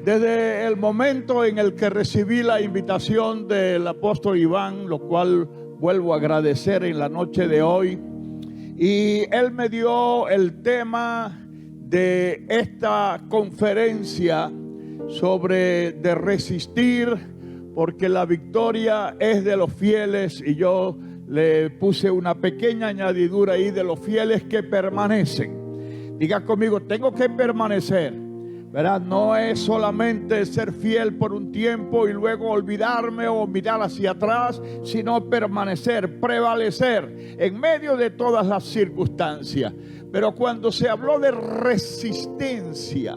Desde el momento en el que recibí la invitación del apóstol Iván, lo cual vuelvo a agradecer en la noche de hoy, y él me dio el tema de esta conferencia sobre de resistir, porque la victoria es de los fieles, y yo le puse una pequeña añadidura ahí de los fieles que permanecen. Diga conmigo, tengo que permanecer, ¿verdad? No es solamente ser fiel por un tiempo y luego olvidarme o mirar hacia atrás, sino permanecer, prevalecer en medio de todas las circunstancias. Pero cuando se habló de resistencia,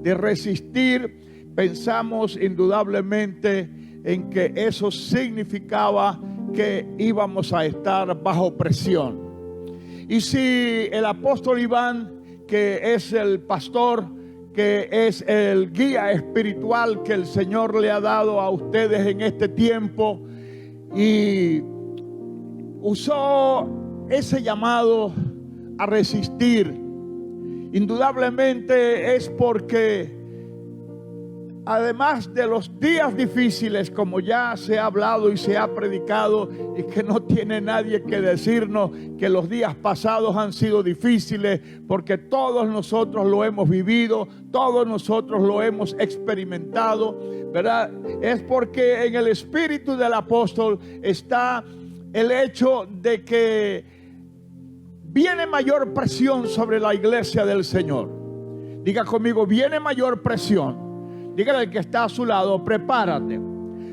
de resistir, pensamos indudablemente en que eso significaba que íbamos a estar bajo presión. Y si el apóstol Iván, que es el pastor, que es el guía espiritual que el Señor le ha dado a ustedes en este tiempo, y usó ese llamado a resistir, indudablemente es porque además de los días difíciles, como ya se ha hablado y se ha predicado, y que no tiene nadie que decirnos que los días pasados han sido difíciles, porque todos nosotros lo hemos vivido, todos nosotros lo hemos experimentado, ¿verdad? Es porque en el espíritu del apóstol está el hecho de que viene mayor presión sobre la iglesia del Señor. Diga conmigo, viene mayor presión. Dígale al que está a su lado, prepárate.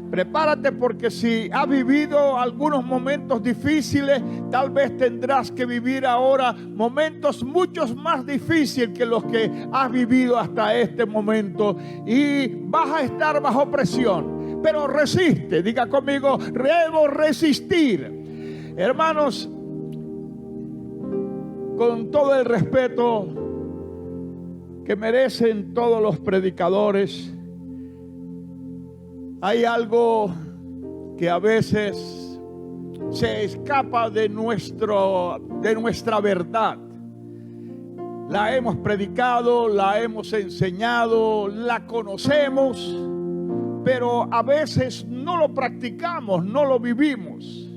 Prepárate, porque si has vivido algunos momentos difíciles, tal vez tendrás que vivir ahora momentos muchos más difíciles que los que has vivido hasta este momento. Y vas a estar bajo presión. Pero resiste. Diga conmigo, debo resistir. Hermanos, con todo el respeto que merecen todos los predicadores, hay algo que a veces se escapa de nuestra verdad. La hemos predicado, la hemos enseñado, la conocemos, pero a veces no lo practicamos, no lo vivimos,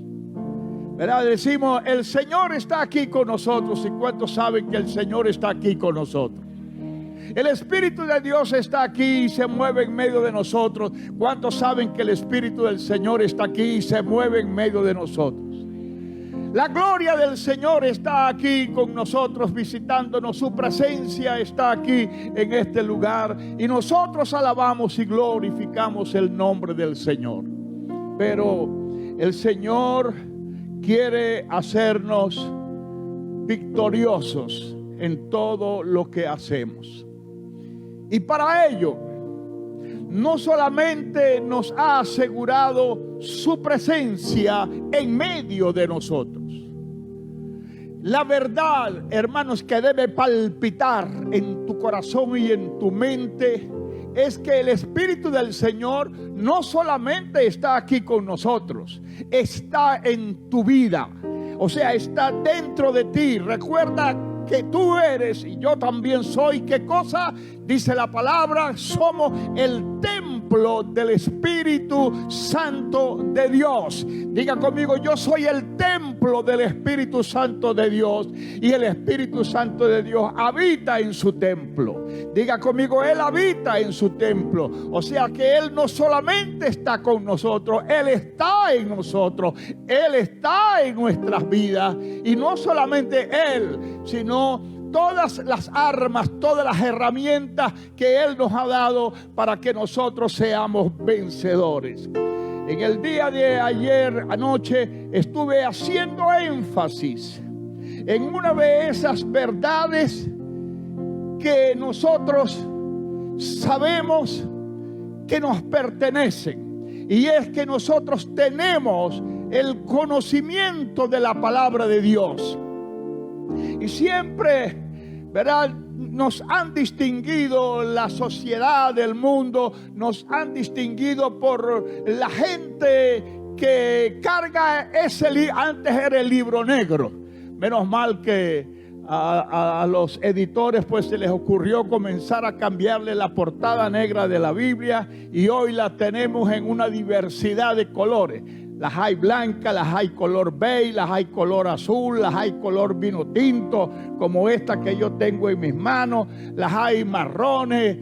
¿verdad? Decimos, el Señor está aquí con nosotros. ¿Y cuántos saben que el Señor está aquí con nosotros? El Espíritu de Dios está aquí y se mueve en medio de nosotros. ¿Cuántos saben que el Espíritu del Señor está aquí y se mueve en medio de nosotros? La gloria del Señor está aquí con nosotros, visitándonos. Su presencia está aquí en este lugar, y nosotros alabamos y glorificamos el nombre del Señor. Pero el Señor quiere hacernos victoriosos en todo lo que hacemos. Y para ello, no solamente nos ha asegurado su presencia en medio de nosotros. La verdad, hermanos, que debe palpitar en tu corazón y en tu mente, es que el Espíritu del Señor no solamente está aquí con nosotros, está en tu vida. O sea, está dentro de ti. Recuerda que tú eres y yo también soy. ¿Qué cosa? Dice la palabra, somos el templo del Espíritu Santo de Dios. Diga conmigo, yo soy el templo del Espíritu Santo de Dios, y el Espíritu Santo de Dios habita en su templo. Diga conmigo, Él habita en su templo. O sea que Él no solamente está con nosotros, Él está en nosotros, Él está en nuestras vidas. Y no solamente Él, sino todas las armas, todas las herramientas que Él nos ha dado para que nosotros seamos vencedores. En el día de ayer anoche estuve haciendo énfasis en una de esas verdades que nosotros sabemos que nos pertenecen, y es que nosotros tenemos el conocimiento de la palabra de Dios. Y siempre, ¿verdad?, nos han distinguido la sociedad del mundo, nos han distinguido por la gente que carga ese libro. Antes era el libro negro. Menos mal que a los editores pues se les ocurrió comenzar a cambiarle la portada negra de la Biblia, y hoy la tenemos en una diversidad de colores. Las hay blancas, las hay color beige, las hay color azul, las hay color vino tinto, como esta que yo tengo en mis manos, las hay marrones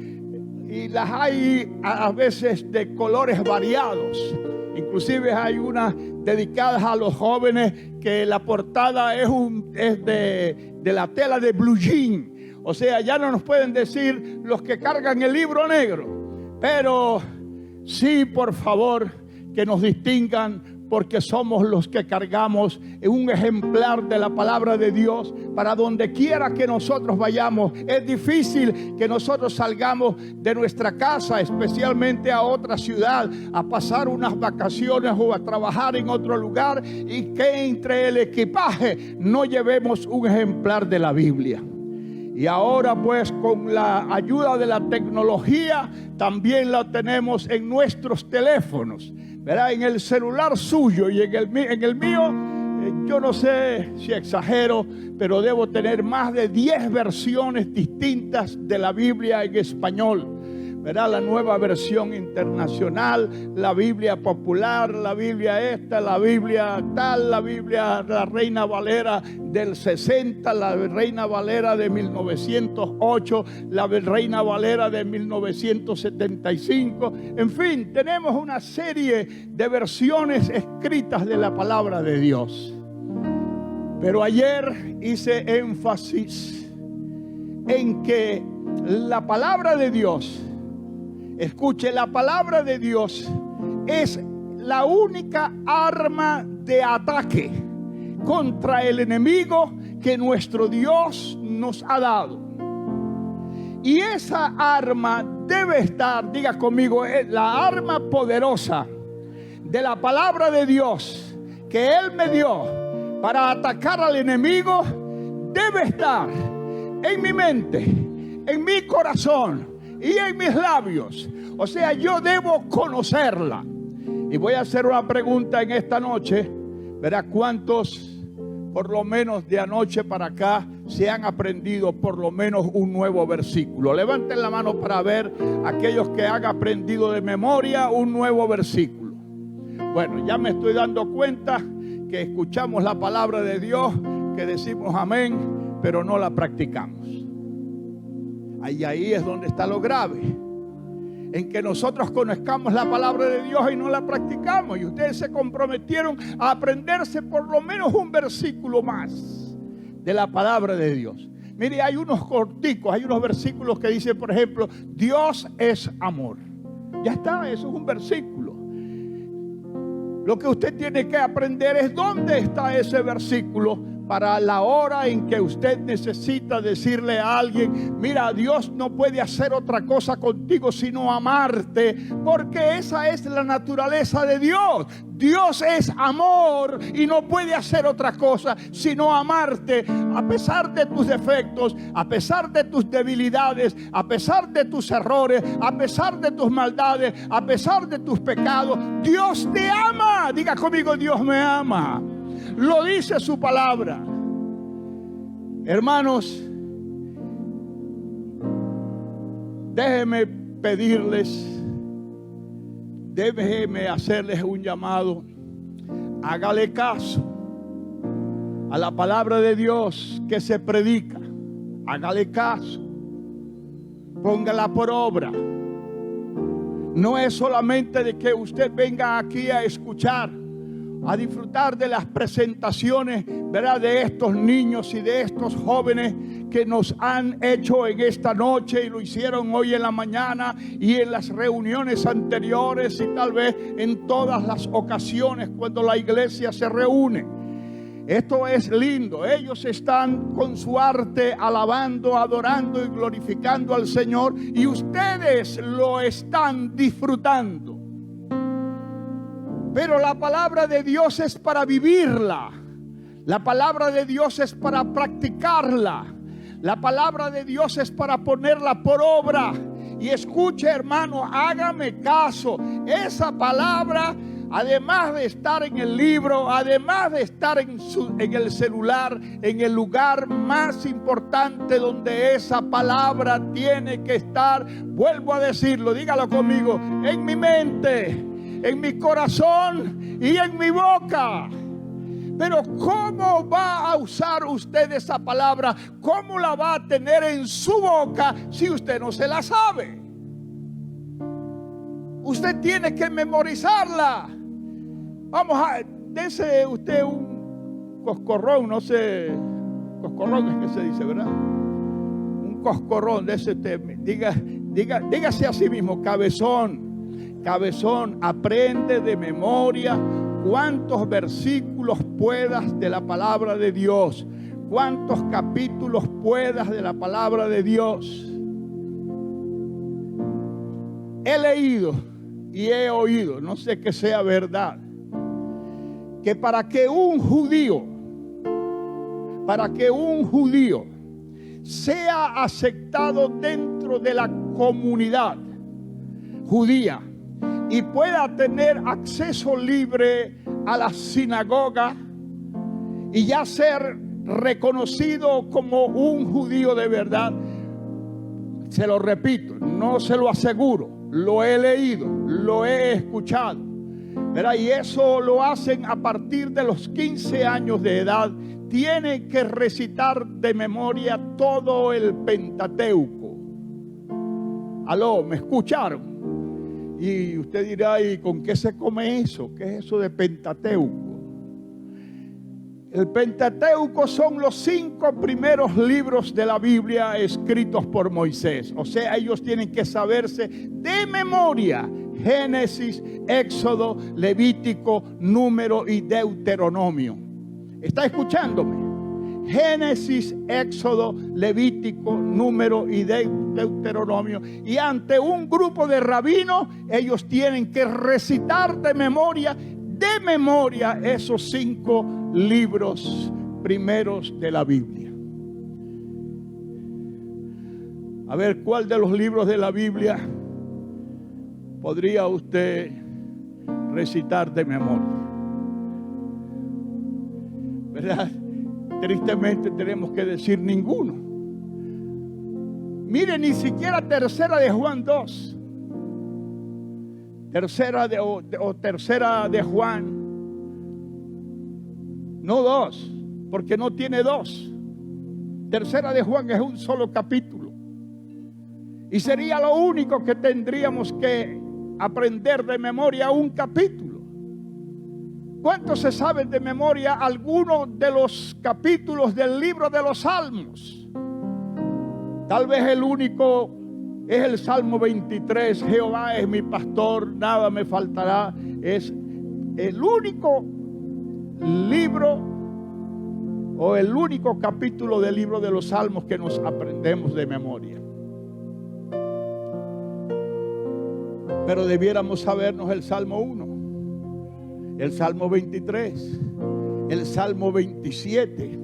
y las hay a veces de colores variados. Inclusive hay unas dedicadas a los jóvenes que la portada es de la tela de blue jean. O sea, ya no nos pueden decir los que cargan el libro negro, pero sí, por favor, que nos distingan, porque somos los que cargamos un ejemplar de la palabra de Dios para donde quiera que nosotros vayamos. Es difícil que nosotros salgamos de nuestra casa, especialmente a otra ciudad, a pasar unas vacaciones o a trabajar en otro lugar, y que entre el equipaje no llevemos un ejemplar de la Biblia. Y ahora pues, con la ayuda de la tecnología, también la tenemos en nuestros teléfonos, ¿verdad? En el celular suyo y en el mío, yo no sé si exagero, pero debo tener más de 10 versiones distintas de la Biblia en español, ¿verdad? La nueva versión internacional, la Biblia popular, la Biblia esta, la Biblia tal, la Biblia, la Reina Valera del 60, la Reina Valera de 1908, la Reina Valera de 1975. En fin, tenemos una serie de versiones escritas de la palabra de Dios. Pero ayer hice énfasis en que la palabra de Dios, escuche, la palabra de Dios es la única arma de ataque contra el enemigo que nuestro Dios nos ha dado. Y esa arma debe estar, diga conmigo, la arma poderosa de la palabra de Dios que Él me dio para atacar al enemigo, debe estar en mi mente, en mi corazón y en mis labios. O sea, yo debo conocerla. Y voy a hacer una pregunta en esta noche. Verá cuántos, por lo menos de anoche para acá, se han aprendido por lo menos un nuevo versículo. Levanten la mano para ver aquellos que han aprendido de memoria un nuevo versículo. Bueno, ya me estoy dando cuenta que escuchamos la palabra de Dios, que decimos amén, pero no la practicamos. Ahí es donde está lo grave, en que nosotros conozcamos la palabra de Dios y no la practicamos. Y ustedes se comprometieron a aprenderse por lo menos un versículo más de la palabra de Dios. Mire, hay unos corticos, hay unos versículos que dicen, por ejemplo, Dios es amor. Ya está, eso es un versículo. Lo que usted tiene que aprender es dónde está ese versículo para la hora en que usted necesita decirle a alguien: mira, Dios no puede hacer otra cosa contigo sino amarte, porque esa es la naturaleza de Dios. Dios es amor y no puede hacer otra cosa sino amarte, a pesar de tus defectos, a pesar de tus debilidades, a pesar de tus errores, a pesar de tus maldades, a pesar de tus pecados. Dios te ama. Diga conmigo: Dios me ama. Lo dice su palabra. Hermanos, déjenme pedirles, déjenme hacerles un llamado. Hágale caso a la palabra de Dios que se predica. Hágale caso. Póngala por obra. No es solamente de que usted venga aquí a escuchar, a disfrutar de las presentaciones, ¿verdad?, de estos niños y de estos jóvenes que nos han hecho en esta noche y lo hicieron hoy en la mañana y en las reuniones anteriores y tal vez en todas las ocasiones cuando la iglesia se reúne. Esto es lindo. Ellos están con su arte alabando, adorando y glorificando al Señor, y ustedes lo están disfrutando. Pero la palabra de Dios es para vivirla. La palabra de Dios es para practicarla. La palabra de Dios es para ponerla por obra. Y escuche, hermano, hágame caso. Esa palabra además de estar en el libro, además de estar en el celular, en el lugar más importante donde esa palabra tiene que estar, vuelvo a decirlo, dígalo conmigo, en mi mente, en mi corazón y en mi boca. Pero ¿cómo va a usar usted esa palabra? ¿Cómo la va a tener en su boca si usted no se la sabe? Usted tiene que memorizarla. Vamos a, dése usted un coscorrón, no sé, coscorrón es que se dice, ¿verdad? Un coscorrón, dése usted, dígase a sí mismo, cabezón, aprende de memoria cuántos versículos puedas de la palabra de Dios, cuántos capítulos puedas de la palabra de Dios. He leído y he oído, no sé que sea verdad, que para que un judío sea aceptado dentro de la comunidad judía y pueda tener acceso libre a la sinagoga y ya ser reconocido como un judío de verdad, se lo repito, no se lo aseguro, lo he leído, lo he escuchado, ¿verdad? Y eso lo hacen a partir de los 15 años de edad. Tienen que recitar de memoria todo el Pentateuco. Aló, ¿me escucharon? Y usted dirá, ¿y con qué se come eso? ¿Qué es eso de Pentateuco? El Pentateuco son los 5 primeros libros de la Biblia escritos por Moisés. O sea, ellos tienen que saberse de memoria Génesis, Éxodo, Levítico, Número y Deuteronomio. ¿Está escuchándome? Génesis, Éxodo, Levítico, Número y Deuteronomio. Y ante un grupo de rabinos, ellos tienen que recitar de memoria esos 5 libros primeros de la Biblia. A ver, ¿cuál de los libros de la Biblia podría usted recitar de memoria? ¿Verdad? Tristemente tenemos que decir ninguno. Mire, ni siquiera tercera de Juan 2. Tercera de Juan. No 2, porque no tiene 2. Tercera de Juan es un solo capítulo. Y sería lo único que tendríamos que aprender de memoria, un capítulo. ¿Cuántos se saben de memoria algunos de los capítulos del libro de los Salmos? Tal vez el único es el Salmo 23. Jehová es mi pastor, nada me faltará. Es el único libro o el único capítulo del libro de los Salmos que nos aprendemos de memoria. Pero debiéramos sabernos el Salmo 1, el Salmo 23, el Salmo 27,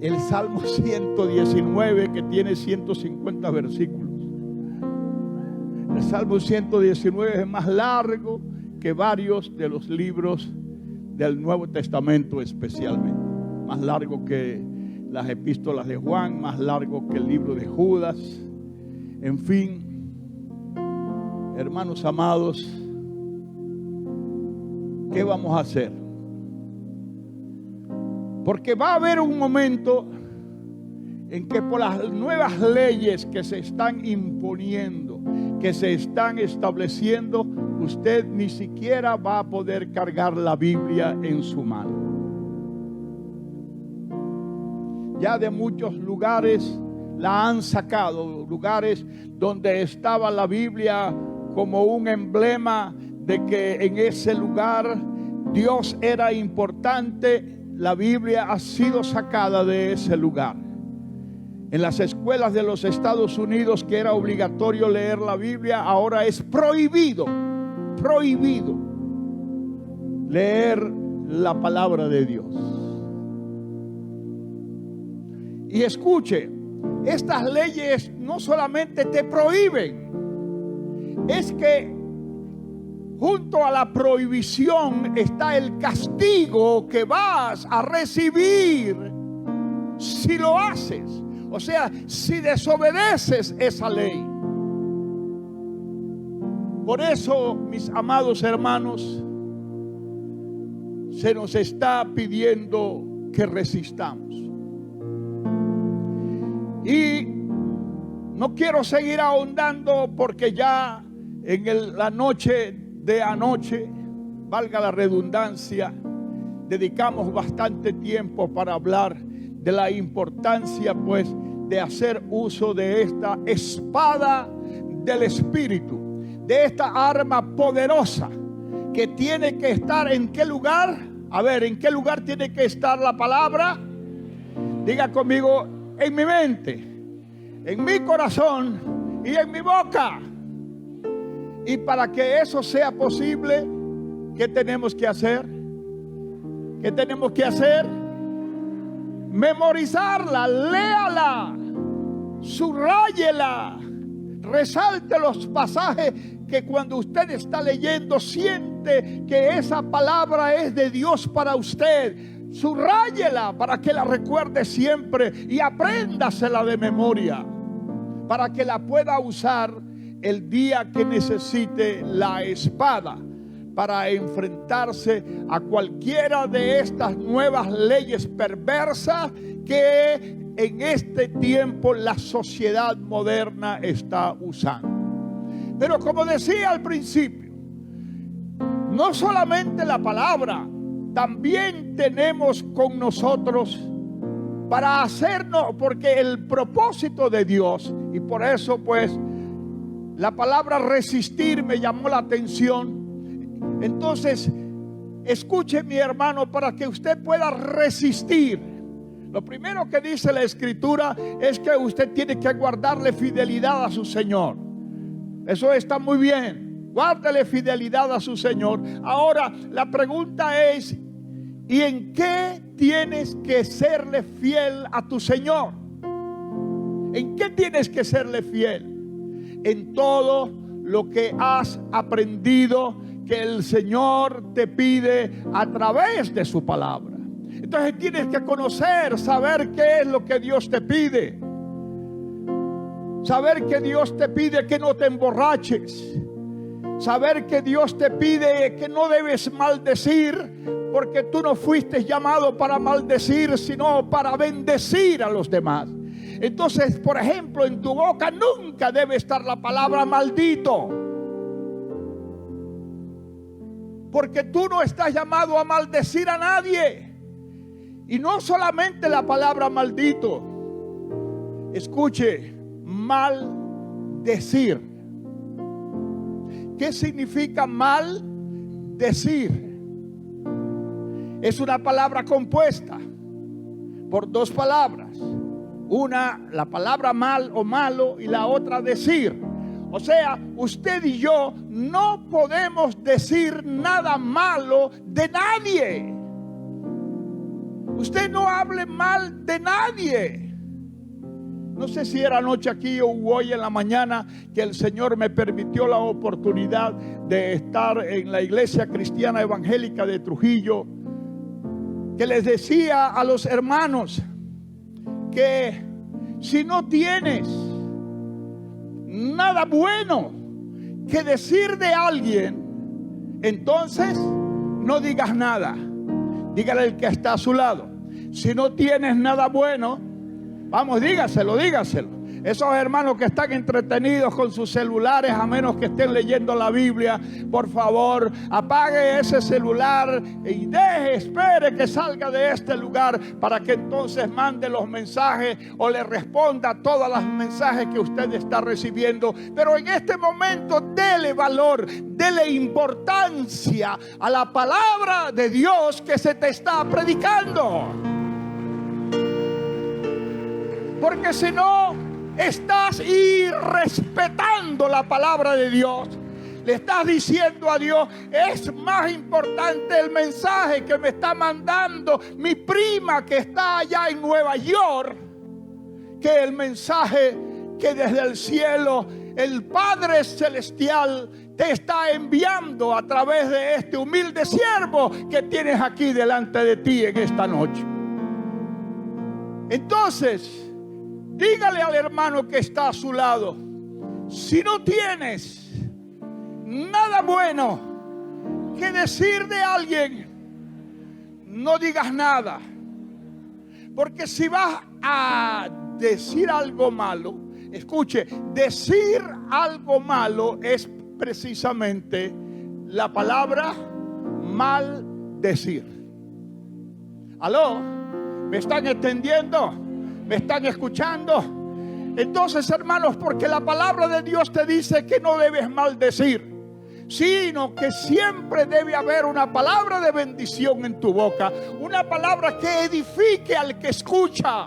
el Salmo 119 que tiene 150 versículos. El Salmo 119 es más largo que varios de los libros del Nuevo Testamento, especialmente. Más largo que las epístolas de Juan, más largo que el libro de Judas. En fin, hermanos amados, ¿qué vamos a hacer? Porque va a haber un momento en que por las nuevas leyes que se están imponiendo, que se están estableciendo, usted ni siquiera va a poder cargar la Biblia en su mano. Ya de muchos lugares la han sacado, lugares donde estaba la Biblia como un emblema de que en ese lugar Dios era importante. La Biblia ha sido sacada de ese lugar. En las escuelas de los Estados Unidos, que era obligatorio leer la Biblia, ahora es prohibido leer la palabra de Dios. Y escuche, estas leyes no solamente te prohíben, es que junto a la prohibición está el castigo que vas a recibir si lo haces. O sea, si desobedeces esa ley. Por eso, mis amados hermanos, se nos está pidiendo que resistamos. Y no quiero seguir ahondando porque ya en la noche de anoche, valga la redundancia, dedicamos bastante tiempo para hablar de la importancia, pues, de hacer uso de esta espada del Espíritu, de esta arma poderosa que tiene que estar ¿en qué lugar? A ver, ¿en qué lugar tiene que estar la palabra? Diga conmigo, en mi mente, en mi corazón y en mi boca. Y para que eso sea posible, ¿qué tenemos que hacer? ¿Qué tenemos que hacer? Memorizarla, léala, subráyela, resalte los pasajes que cuando usted está leyendo siente que esa palabra es de Dios para usted. Subráyela para que la recuerde siempre y apréndasela de memoria para que la pueda usar el día que necesite la espada para enfrentarse a cualquiera de estas nuevas leyes perversas que en este tiempo la sociedad moderna está usando. Pero como decía al principio, no solamente la palabra, también tenemos con nosotros para hacernos, porque el propósito de Dios, y por eso pues la palabra resistir me llamó la atención. Entonces, escuche mi hermano, para que usted pueda resistir, lo primero que dice la Escritura es que usted tiene que guardarle fidelidad a su Señor. Eso está muy bien, guárdele fidelidad a su Señor. Ahora, la pregunta es, ¿y en qué tienes que serle fiel a tu Señor? ¿En qué tienes que serle fiel? En todo lo que has aprendido que el Señor te pide a través de su palabra. Entonces tienes que conocer, saber qué es lo que Dios te pide. Saber que Dios te pide que no te emborraches. Saber que Dios te pide que no debes maldecir, porque tú no fuiste llamado para maldecir, sino para bendecir a los demás. Entonces, por ejemplo, en tu boca nunca debe estar la palabra maldito, porque tú no estás llamado a maldecir a nadie. Y no solamente la palabra maldito, escuche, maldecir. ¿Qué significa maldecir? Es una palabra compuesta por dos palabras. Una, la palabra mal o malo, y la otra decir. O sea, usted y yo no podemos decir nada malo de nadie. Usted no hable mal de nadie. No sé si era anoche aquí o hoy en la mañana que el Señor me permitió la oportunidad de estar en la Iglesia Cristiana Evangélica de Trujillo, que les decía a los hermanos que si no tienes nada bueno que decir de alguien, entonces no digas nada. Dígale al que está a su lado, si no tienes nada bueno, vamos, dígaselo. Esos hermanos que están entretenidos con sus celulares, a menos que estén leyendo la Biblia, por favor, apague ese celular y espere que salga de este lugar para que entonces mande los mensajes o le responda a todos los mensajes que usted está recibiendo. Pero en este momento dele valor, dele importancia a la palabra de Dios que se te está predicando. Porque si no, estás irrespetando la palabra de Dios. Le estás diciendo a Dios, es más importante el mensaje que me está mandando mi prima que está allá en Nueva York, que el mensaje que desde el cielo el Padre Celestial te está enviando a través de este humilde siervo que tienes aquí delante de ti en esta noche. Entonces, dígale al hermano que está a su lado: si no tienes nada bueno que decir de alguien, no digas nada. Porque si vas a decir algo malo, escuche, decir algo malo es precisamente la palabra maldecir. ¿Aló? ¿Me están entendiendo? ¿Me están escuchando? Entonces, hermanos, porque la palabra de Dios te dice que no debes maldecir, sino que siempre debe haber una palabra de bendición en tu boca, una palabra que edifique al que escucha.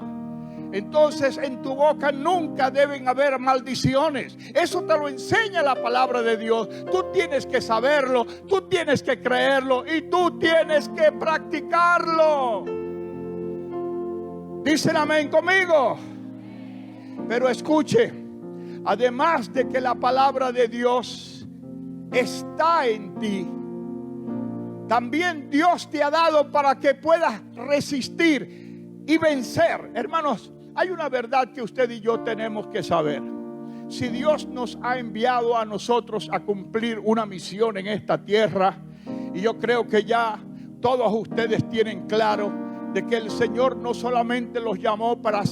Entonces, en tu boca nunca deben haber maldiciones. Eso te lo enseña la palabra de Dios. Tú tienes que saberlo, tú tienes que creerlo y tú tienes que practicarlo. ¿Dicen amén conmigo? Pero escuche, además de que la palabra de Dios está en ti, también Dios te ha dado para que puedas resistir y vencer. Hermanos, hay una verdad que usted y yo tenemos que saber. Si Dios nos ha enviado a nosotros a cumplir una misión en esta tierra, y yo creo que ya todos ustedes tienen claro de que el Señor no solamente los llamó para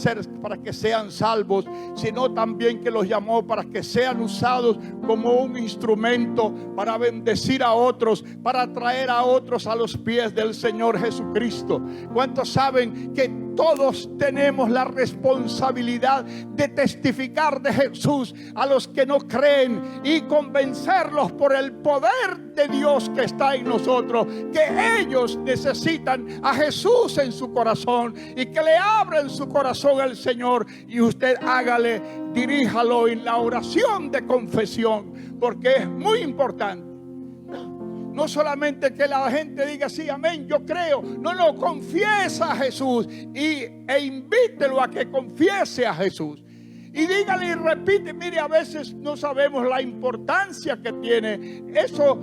que sean salvos, sino también que los llamó para que sean usados como un instrumento para bendecir a otros, para traer a otros a los pies del Señor Jesucristo. ¿Cuántos saben que todos tenemos la responsabilidad de testificar de Jesús a los que no creen y convencerlos por el poder de Dios que está en nosotros, que ellos necesitan a Jesús en su corazón y que le abran su corazón al Señor? Y usted hágale, diríjalo en la oración de confesión, porque es muy importante. No solamente que la gente diga sí, amén, yo creo. No, confiesa a Jesús e invítelo a que confiese a Jesús. Y dígale y repite. Mire, a veces no sabemos la importancia que tiene eso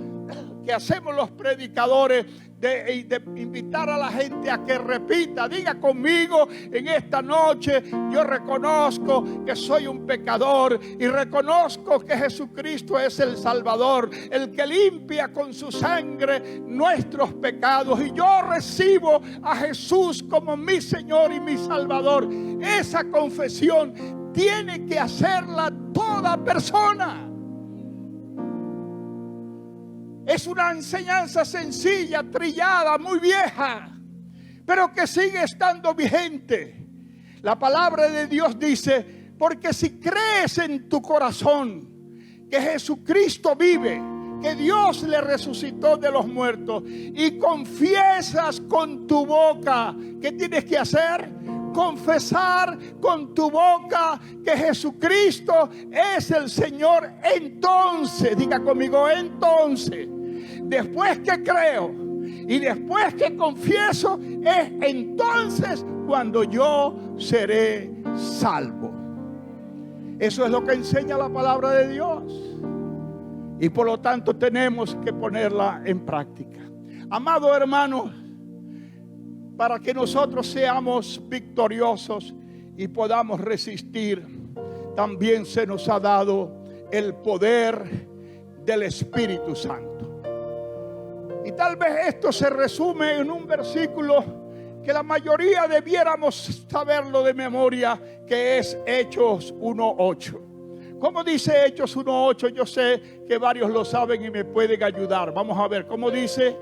que hacemos los predicadores de invitar a la gente a que repita. Diga conmigo en esta noche: yo reconozco que soy un pecador y reconozco que Jesucristo es el Salvador, el que limpia con su sangre nuestros pecados, y yo recibo a Jesús como mi Señor y mi Salvador. Esa confesión tiene que hacerla toda persona. Es una enseñanza sencilla, trillada, muy vieja, pero que sigue estando vigente. La palabra de Dios dice: porque si crees en tu corazón que Jesucristo vive, que Dios le resucitó de los muertos, y confiesas con tu boca, ¿qué tienes que hacer? Confesar con tu boca que Jesucristo es el Señor. Entonces, diga conmigo, entonces, después que creo y después que confieso, es entonces cuando yo seré salvo. Eso es lo que enseña la palabra de Dios, y por lo tanto tenemos que ponerla en práctica. Amado hermano, para que nosotros seamos victoriosos y podamos resistir, también se nos ha dado el poder del Espíritu Santo. Y tal vez esto se resume en un versículo que la mayoría debiéramos saberlo de memoria, que es Hechos 1:8. ¿Cómo dice Hechos 1:8? Yo sé que varios lo saben y me pueden ayudar. Vamos a ver cómo dice: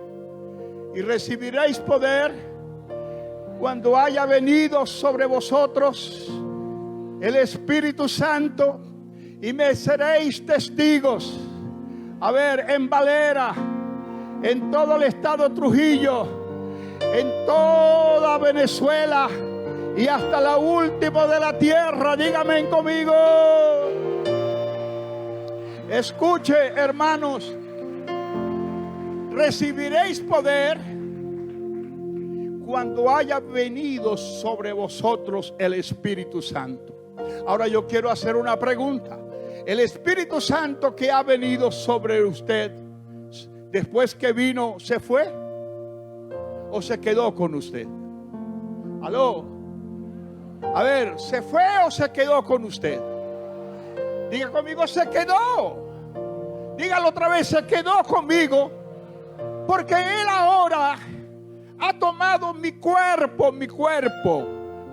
y recibiréis poder cuando haya venido sobre vosotros el Espíritu Santo, y me seréis testigos. A ver, en Valera, en todo el estado Trujillo, en toda Venezuela y hasta la última de la tierra. Dígame conmigo. Escuche, hermanos, recibiréis poder cuando haya venido sobre vosotros el Espíritu Santo. Ahora yo quiero hacer una pregunta. El Espíritu Santo que ha venido sobre usted, después que vino, ¿se fue o se quedó con usted? Aló. A ver, ¿se fue o se quedó con usted? Diga conmigo, se quedó. Dígalo otra vez, se quedó conmigo. Porque Él ahora ha tomado mi cuerpo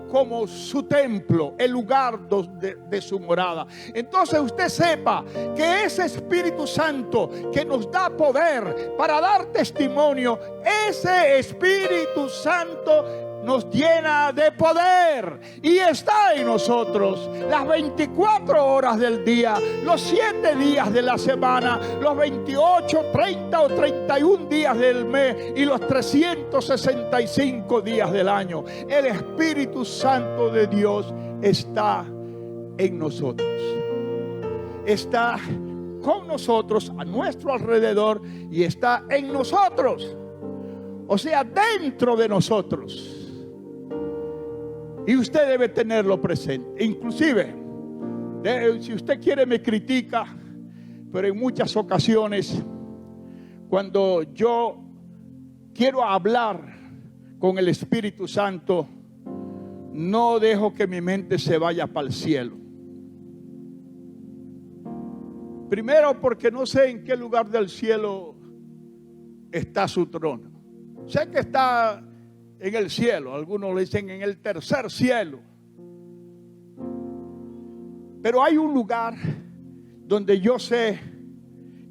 como su templo, el lugar de su morada. Entonces usted sepa que ese Espíritu Santo que nos da poder para dar testimonio, ese Espíritu Santo nos llena de poder y está en nosotros las 24 horas del día, los 7 días de la semana, los 28, 30 o 31 días del mes y los 365 días del año. El Espíritu Santo de Dios está en nosotros. Está con nosotros, a nuestro alrededor, y está en nosotros. O sea, dentro de nosotros. Y usted debe tenerlo presente. Inclusive, si usted quiere me critica, pero en muchas ocasiones, cuando yo quiero hablar con el Espíritu Santo, no dejo que mi mente se vaya para el cielo. Primero, porque no sé en qué lugar del cielo está su trono. Sé que está en el cielo, algunos le dicen en el tercer cielo. Pero hay un lugar donde yo sé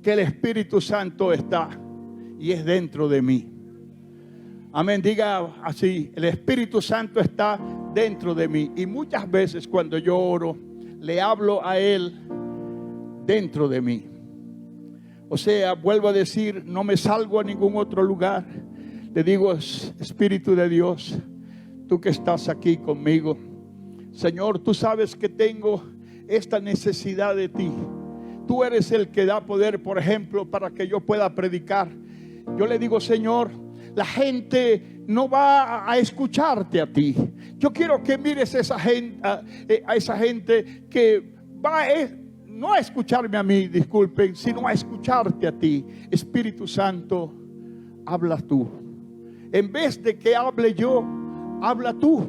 que el Espíritu Santo está y es dentro de mí. Amén, diga así, el Espíritu Santo está dentro de mí. Y muchas veces cuando yo oro, le hablo a Él dentro de mí. O sea, vuelvo a decir, no me salgo a ningún otro lugar. Le digo, Espíritu de Dios, tú que estás aquí conmigo, Señor, tú sabes que tengo esta necesidad de ti. Tú eres el que da poder, por ejemplo, para que yo pueda predicar. Yo le digo, Señor, la gente no va a escucharte a ti. Yo quiero que mires a esa gente que va no a escucharme a mí, disculpen, sino a escucharte a ti. Espíritu Santo, habla tú. En vez de que hable yo, habla tú.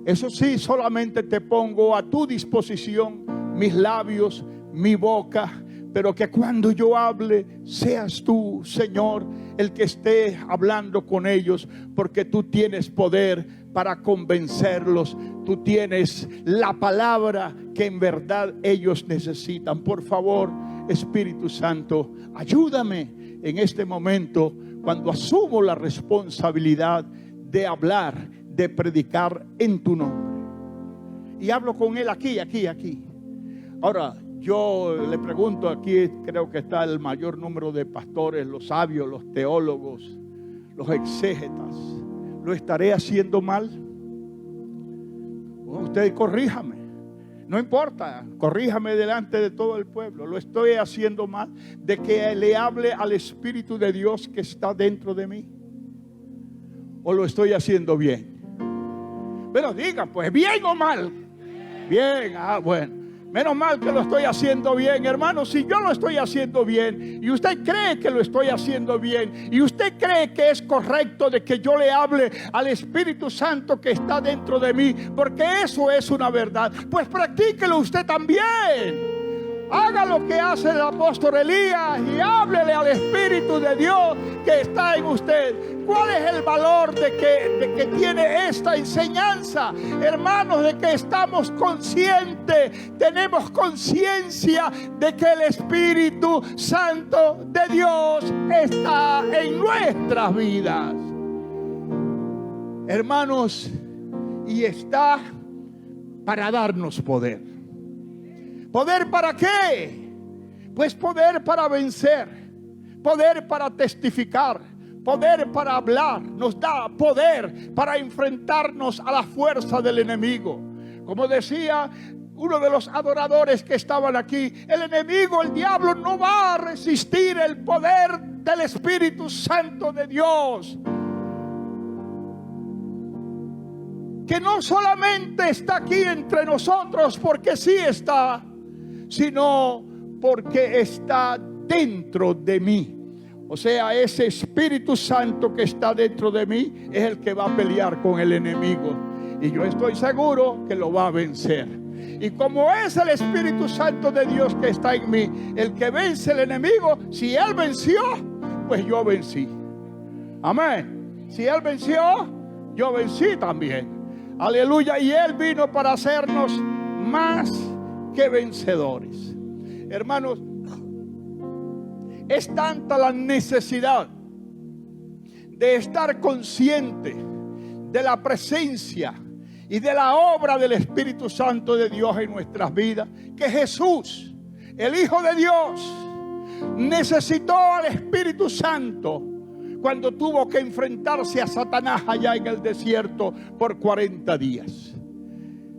Eso sí, solamente te pongo a tu disposición mis labios, mi boca, pero que cuando yo hable, seas tú, Señor, el que esté hablando con ellos, porque tú tienes poder para convencerlos. Tú tienes la palabra que en verdad ellos necesitan. Por favor, Espíritu Santo, ayúdame en este momento cuando asumo la responsabilidad de hablar, de predicar en tu nombre. Y hablo con Él aquí. Ahora, yo le pregunto, aquí creo que está el mayor número de pastores, los sabios, los teólogos, los exégetas. ¿Lo estaré haciendo mal? Usted corríjame. No importa, corríjame delante de todo el pueblo. ¿Lo estoy haciendo mal? De que le hable al Espíritu de Dios que está dentro de mí. ¿O lo estoy haciendo bien? Pero digan, pues, ¿bien o mal? Bien, bueno. Menos mal que lo estoy haciendo bien, hermano. Si yo lo estoy haciendo bien y usted cree que lo estoy haciendo bien y usted cree que es correcto de que yo le hable al Espíritu Santo que está dentro de mí, porque eso es una verdad, pues practíquelo usted también. Haga lo que hace el apóstol Elías y háblele al Espíritu de Dios que está en usted. ¿Cuál es el valor de que tiene esta enseñanza? Hermanos, de que estamos conscientes, tenemos conciencia de que el Espíritu Santo de Dios está en nuestras vidas. Hermanos, y está para darnos poder. ¿Poder para qué? Pues poder para vencer, poder para testificar, poder para hablar. Nos da poder para enfrentarnos a la fuerza del enemigo. Como decía uno de los adoradores que estaban aquí, el enemigo, el diablo, no va a resistir el poder del Espíritu Santo de Dios, que no solamente está aquí entre nosotros, porque sí está, sino porque está dentro de mí. O sea, ese Espíritu Santo que está dentro de mí es el que va a pelear con el enemigo. Y yo estoy seguro que lo va a vencer. Y como es el Espíritu Santo de Dios que está en mí, el que vence el enemigo, si Él venció, pues yo vencí. Amén. Si Él venció, yo vencí también. Aleluya. Y Él vino para hacernos más que vencedores. Hermanos, es tanta la necesidad de estar consciente de la presencia y de la obra del Espíritu Santo de Dios en nuestras vidas, que Jesús, el Hijo de Dios, necesitó al Espíritu Santo cuando tuvo que enfrentarse a Satanás allá en el desierto por 40 días.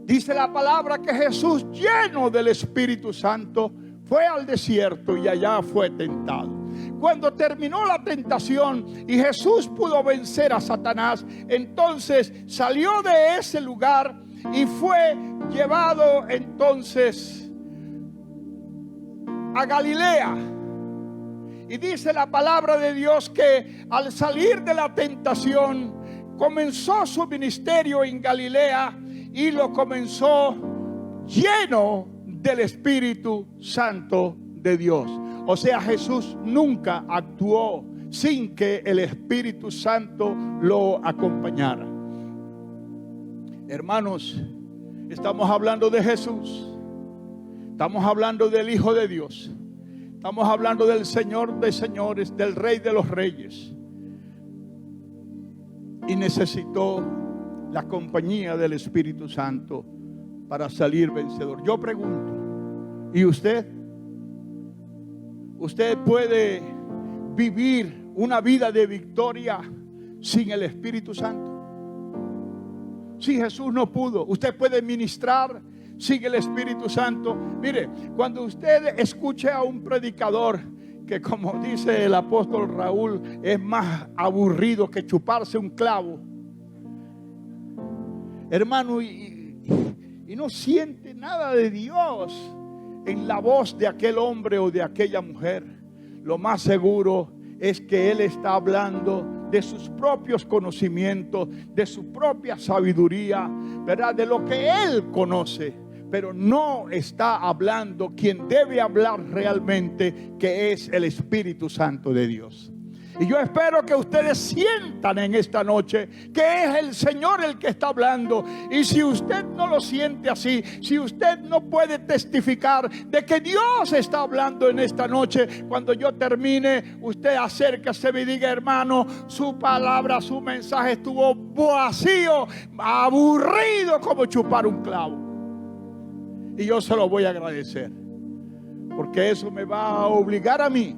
Dice la palabra que Jesús, lleno del Espíritu Santo, fue al desierto y allá fue tentado. Cuando terminó la tentación y Jesús pudo vencer a Satanás, entonces salió de ese lugar y fue llevado entonces a Galilea. Y dice la palabra de Dios que al salir de la tentación comenzó su ministerio en Galilea y lo comenzó lleno del Espíritu Santo de Dios. O sea, Jesús nunca actuó sin que el Espíritu Santo lo acompañara. Hermanos, estamos hablando de Jesús. Estamos hablando del Hijo de Dios. Estamos hablando del Señor de señores, del Rey de los reyes. Y necesitó la compañía del Espíritu Santo para salir vencedor. Yo pregunto, ¿y usted? ¿Usted puede vivir una vida de victoria sin el Espíritu Santo? Si Jesús no pudo, usted puede ministrar sin el Espíritu Santo. Mire, cuando usted escuche a un predicador que, como dice el apóstol Raúl, es más aburrido que chuparse un clavo, hermano, y no siente nada de Dios en la voz de aquel hombre o de aquella mujer, lo más seguro es que él está hablando de sus propios conocimientos, de su propia sabiduría, ¿verdad? De lo que él conoce, pero no está hablando quien debe hablar realmente, que es el Espíritu Santo de Dios. Y yo espero que ustedes sientan en esta noche que es el Señor el que está hablando. Y si usted no lo siente así, si usted no puede testificar de que Dios está hablando en esta noche, cuando yo termine, usted acérquese y diga: hermano, su palabra, su mensaje estuvo vacío, aburrido como chupar un clavo. Y yo se lo voy a agradecer, porque eso me va a obligar a mí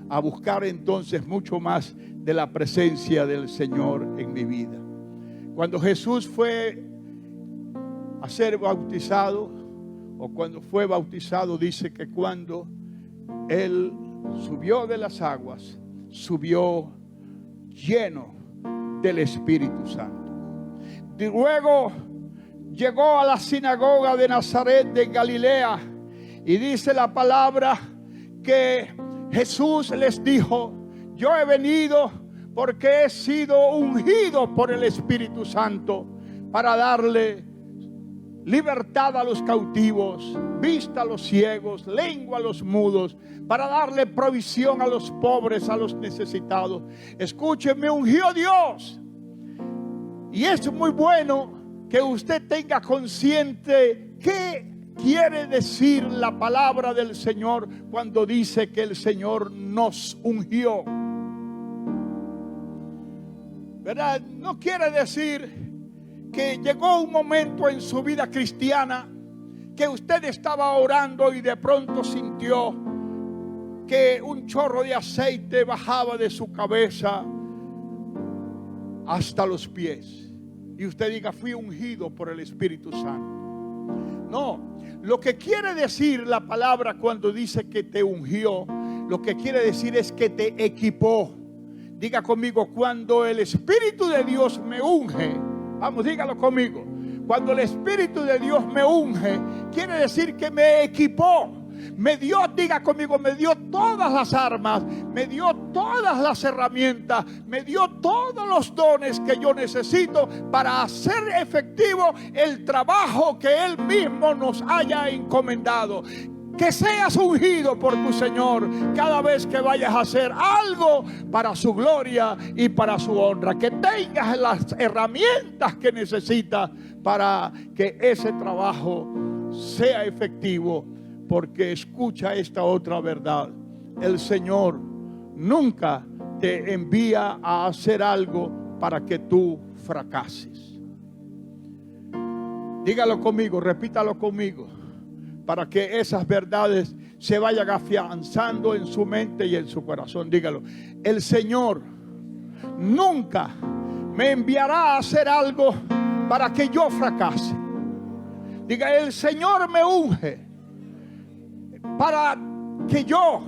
a buscar entonces mucho más de la presencia del Señor en mi vida. Cuando Jesús fue a ser bautizado, o cuando fue bautizado, dice que cuando Él subió de las aguas, subió lleno del Espíritu Santo. Y luego llegó a la sinagoga de Nazaret de Galilea, y dice la palabra que Jesús les dijo: yo he venido porque he sido ungido por el Espíritu Santo para darle libertad a los cautivos, vista a los ciegos, lengua a los mudos, para darle provisión a los pobres, a los necesitados. Escúcheme, ungió Dios. Y es muy bueno que usted tenga consciente que quiere decir la palabra del Señor cuando dice que el Señor nos ungió, ¿verdad? No quiere decir que llegó un momento en su vida cristiana que usted estaba orando y de pronto sintió que un chorro de aceite bajaba de su cabeza hasta los pies y usted diga: fui ungido por el Espíritu Santo. No, lo que quiere decir la palabra cuando dice que te ungió, lo que quiere decir es que te equipó. Diga conmigo: cuando el Espíritu de Dios me unge, vamos, dígalo conmigo. Cuando el Espíritu de Dios me unge, quiere decir que me equipó, Me dio, diga conmigo, me dio todas las armas, me dio todas las herramientas, me dio todos los dones que yo necesito para hacer efectivo el trabajo que Él mismo nos haya encomendado. Que seas ungido por tu Señor cada vez que vayas a hacer algo para su gloria y para su honra. Que tengas las herramientas que necesitas para que ese trabajo sea efectivo. Porque escucha esta otra verdad: el Señor nunca te envía a hacer algo para que tú fracases. Dígalo conmigo, repítalo conmigo, para que esas verdades se vayan afianzando en su mente y en su corazón. Dígalo: el Señor nunca me enviará a hacer algo para que yo fracase. Diga: el Señor me unge para que yo,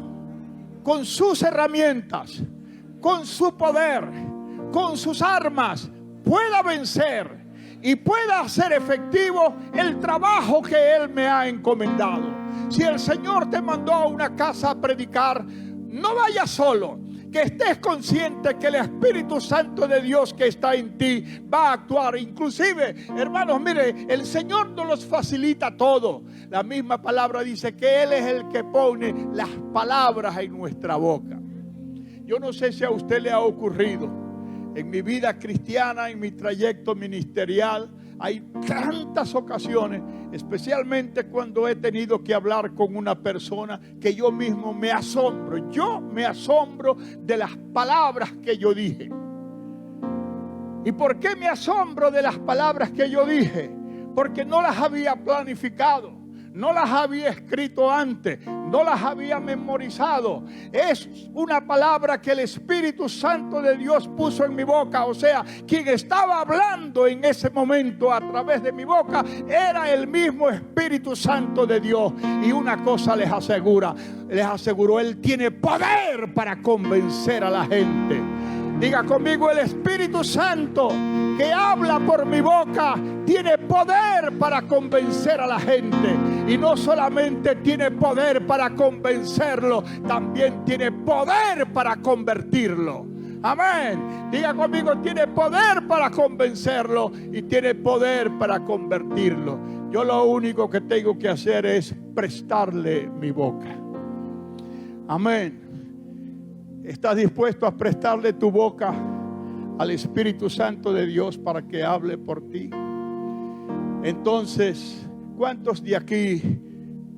con sus herramientas, con su poder, con sus armas, pueda vencer y pueda hacer efectivo el trabajo que Él me ha encomendado. Si el Señor te mandó a una casa a predicar, no vayas solo. Que estés consciente que el Espíritu Santo de Dios que está en ti va a actuar. Inclusive, hermanos, mire, el Señor nos los facilita todo. La misma palabra dice que Él es el que pone las palabras en nuestra boca. Yo no sé si a usted le ha ocurrido. En mi vida cristiana, en mi trayecto ministerial, hay tantas ocasiones, especialmente cuando he tenido que hablar con una persona, que yo mismo me asombro. Yo me asombro de las palabras que yo dije. ¿Y por qué me asombro de las palabras que yo dije? Porque no las había planificado, no las había escrito antes, no las había memorizado. Es una palabra que el Espíritu Santo de Dios puso en mi boca. O sea, quien estaba hablando en ese momento a través de mi boca era el mismo Espíritu Santo de Dios. Y una cosa les aseguró: Él tiene poder para convencer a la gente. Diga conmigo: el Espíritu Santo que habla por mi boca tiene poder para convencer a la gente. Y no solamente tiene poder para convencerlo, también tiene poder para convertirlo. Amén. Diga conmigo: tiene poder para convencerlo y tiene poder para convertirlo. Yo lo único que tengo que hacer es prestarle mi boca. Amén. ¿Estás dispuesto a prestarle tu boca al Espíritu Santo de Dios para que hable por ti? Entonces, ¿cuántos de aquí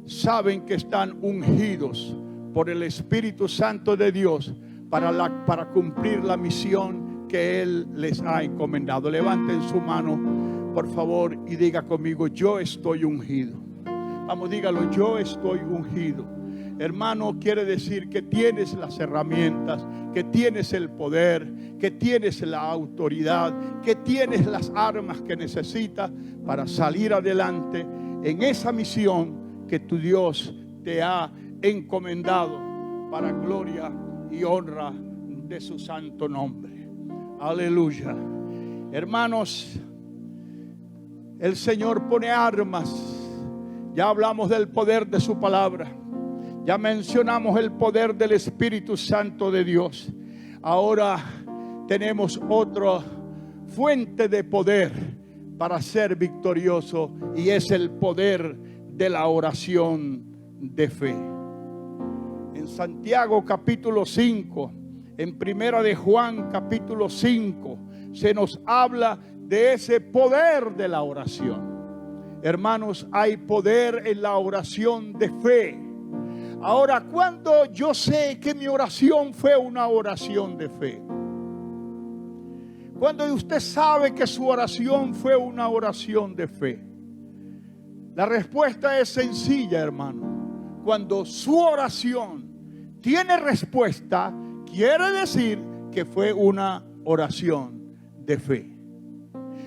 saben que están ungidos por el Espíritu Santo de Dios para cumplir la misión que Él les ha encomendado? Levanten su mano, por favor, y diga conmigo: yo estoy ungido. Vamos, dígalo: yo estoy ungido. Hermano, quiere decir que tienes las herramientas, que tienes el poder, que tienes la autoridad, que tienes las armas que necesitas para salir adelante en esa misión que tu Dios te ha encomendado para gloria y honra de su santo nombre. Aleluya. Hermanos, el Señor pone armas. Ya hablamos del poder de su palabra. Ya mencionamos el poder del Espíritu Santo de Dios. Ahora tenemos otra fuente de poder para ser victorioso, y es el poder de la oración de fe. En Santiago capítulo 5, en Primera de Juan capítulo 5, se nos habla de ese poder de la oración. Hermanos, hay poder en la oración de fe. Ahora, ¿cuándo yo sé que mi oración fue una oración de fe? Cuando usted sabe que su oración fue una oración de fe. La respuesta es sencilla, hermano. Cuando su oración tiene respuesta, quiere decir que fue una oración de fe.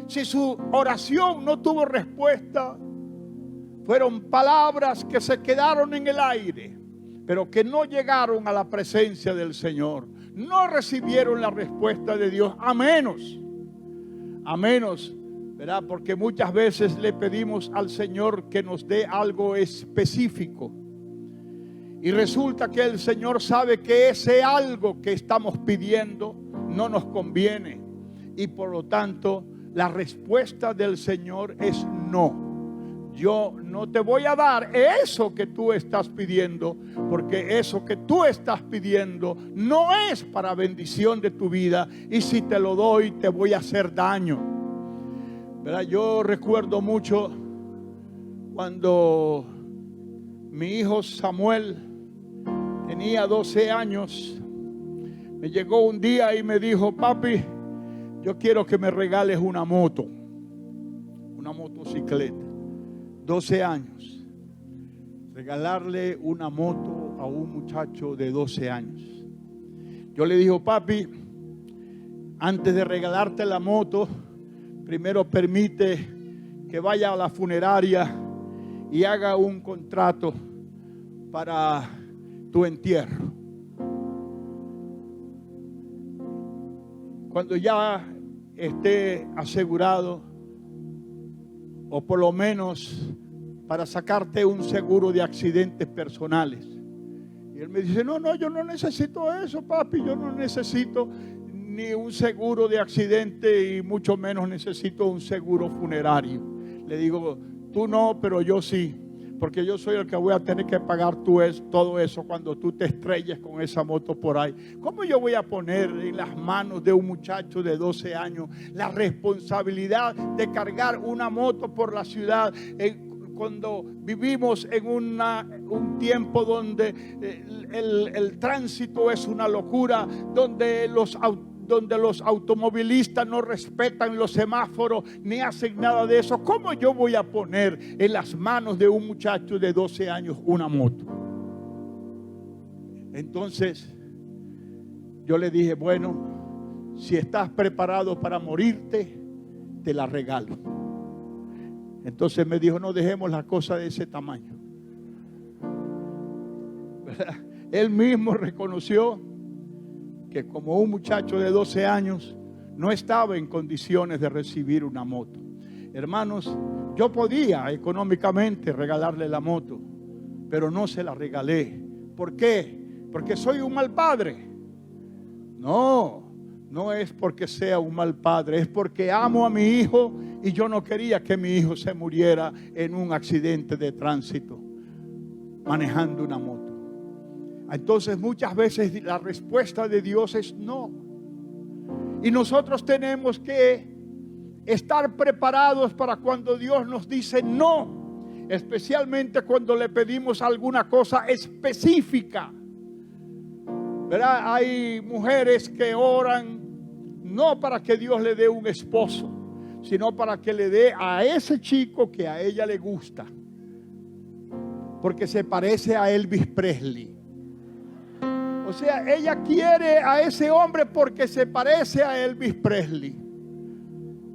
Si su oración no tuvo respuesta, fueron palabras que se quedaron en el aire, pero que no llegaron a la presencia del Señor. No recibieron la respuesta de Dios, a menos, ¿verdad? Porque muchas veces le pedimos al Señor que nos dé algo específico. Y resulta que el Señor sabe que ese algo que estamos pidiendo no nos conviene. Y por lo tanto, la respuesta del Señor es no. Yo no te voy a dar eso que tú estás pidiendo, porque eso que tú estás pidiendo no es para bendición de tu vida, y si te lo doy te voy a hacer daño. ¿Verdad? Yo recuerdo mucho cuando mi hijo Samuel tenía 12 años, me llegó un día y me dijo: papi, yo quiero que me regales una moto, una motocicleta. 12 años, regalarle una moto a un muchacho de 12 años. Yo le dije: papi, antes de regalarte la moto, primero permite que vaya a la funeraria y haga un contrato para tu entierro. Cuando ya esté asegurado, o por lo menos para sacarte un seguro de accidentes personales. Y él me dice: no, yo no necesito eso, papi. Yo no necesito ni un seguro de accidente, y mucho menos necesito un seguro funerario. Le digo: tú no, pero yo sí, porque yo soy el que voy a tener que pagar todo eso cuando tú te estrelles con esa moto por ahí. ¿Cómo yo voy a poner en las manos de un muchacho de 12 años la responsabilidad de cargar una moto por la ciudad, cuando vivimos en un tiempo donde el tránsito es una locura, donde los automovilistas no respetan los semáforos ni hacen nada de eso? ¿Cómo yo voy a poner en las manos de un muchacho de 12 años una moto? Entonces yo le dije: bueno, si estás preparado para morirte, te la regalo. Entonces me dijo: no dejemos las cosas de ese tamaño. ¿Verdad? Él mismo reconoció que como un muchacho de 12 años no estaba en condiciones de recibir una moto. Hermanos, yo podía económicamente regalarle la moto, pero no se la regalé. ¿Por qué? ¿Porque soy un mal padre? No es porque sea un mal padre, es porque amo a mi hijo y yo no quería que mi hijo se muriera en un accidente de tránsito manejando una moto. Entonces muchas veces la respuesta de Dios es no. Y nosotros tenemos que estar preparados para cuando Dios nos dice no, especialmente cuando le pedimos alguna cosa específica. ¿Verdad? Hay mujeres que oran no para que Dios le dé un esposo, sino para que le dé a ese chico que a ella le gusta, porque se parece a Elvis Presley. O sea, ella quiere a ese hombre porque se parece a Elvis Presley,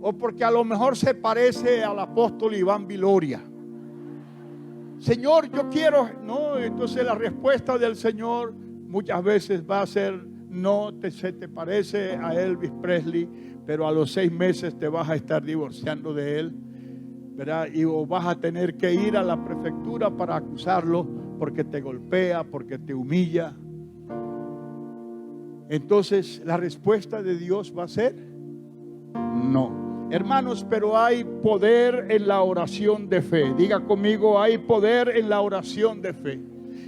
o porque a lo mejor se parece al apóstol Iván Viloria. Señor, yo quiero. No, entonces la respuesta del Señor muchas veces va a ser no, se te parece a Elvis Presley, pero a los 6 meses te vas a estar divorciando de él, ¿verdad? Y o vas a tener que ir a la prefectura para acusarlo porque te golpea, porque te humilla. Entonces la respuesta de Dios va a ser no. Hermanos, pero hay poder en la oración de fe. Diga conmigo: hay poder en la oración de fe.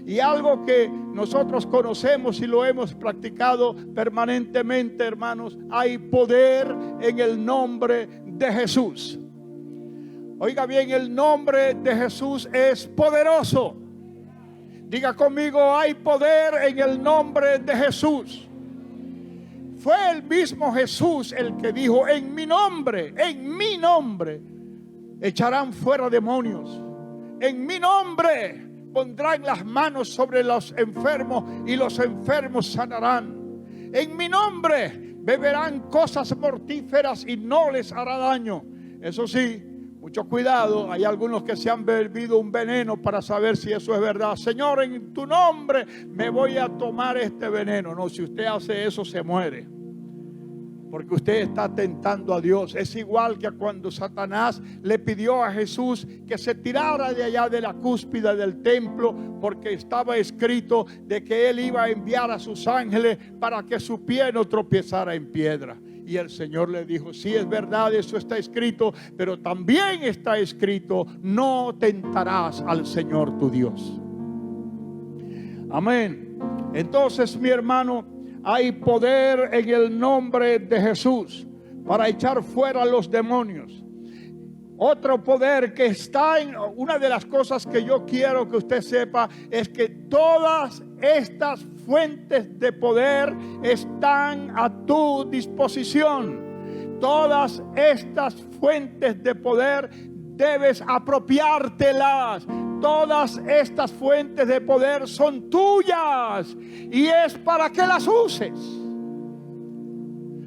Y algo que nosotros conocemos y lo hemos practicado permanentemente, hermanos: hay poder en el nombre de Jesús. Oiga bien, el nombre de Jesús es poderoso. Diga conmigo: hay poder en el nombre de Jesús. Fue el mismo Jesús el que dijo: en mi nombre echarán fuera demonios, en mi nombre pondrán las manos sobre los enfermos y los enfermos sanarán, en mi nombre beberán cosas mortíferas y no les hará daño. Eso sí, mucho cuidado, hay algunos que se han bebido un veneno para saber si eso es verdad. Señor, en tu nombre me voy a tomar este veneno. No, si usted hace eso se muere. porque usted está tentando a Dios. Es igual que cuando Satanás le pidió a Jesús que se tirara de allá de la cúspide del templo, porque estaba escrito de que él iba a enviar a sus ángeles para que su pie no tropiezara en piedra. Y el Señor le dijo: sí, es verdad, eso está escrito, pero también está escrito: no tentarás al Señor tu Dios. Amén. Entonces, mi hermano, hay poder en el nombre de Jesús para echar fuera los demonios. Otro poder que está en una de las cosas que yo quiero que usted sepa es que todas estas fuentes de poder están a tu disposición. Todas estas fuentes de poder debes apropiártelas. Todas estas fuentes de poder son tuyas y es para que las uses.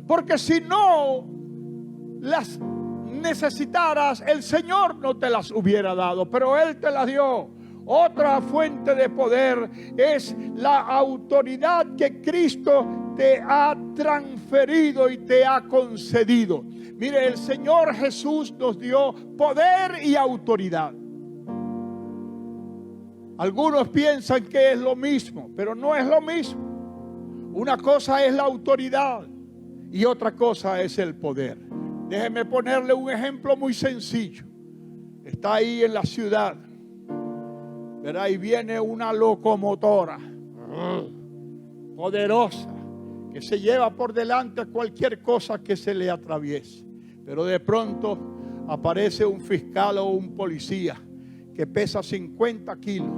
Porque si no las necesitaras, el Señor no te las hubiera dado, pero Él te las dio. Otra fuente de poder es la autoridad que Cristo te ha transferido y te ha concedido. Mire, el Señor Jesús nos dio poder y autoridad. Algunos piensan que es lo mismo, pero no es lo mismo. Una cosa es la autoridad y otra cosa es el poder. Déjeme ponerle un ejemplo muy sencillo. Está ahí en la ciudad, ¿verdad? Y viene una locomotora poderosa que se lleva por delante cualquier cosa que se le atraviese. Pero de pronto aparece un fiscal o un policía que pesa 50 kilos,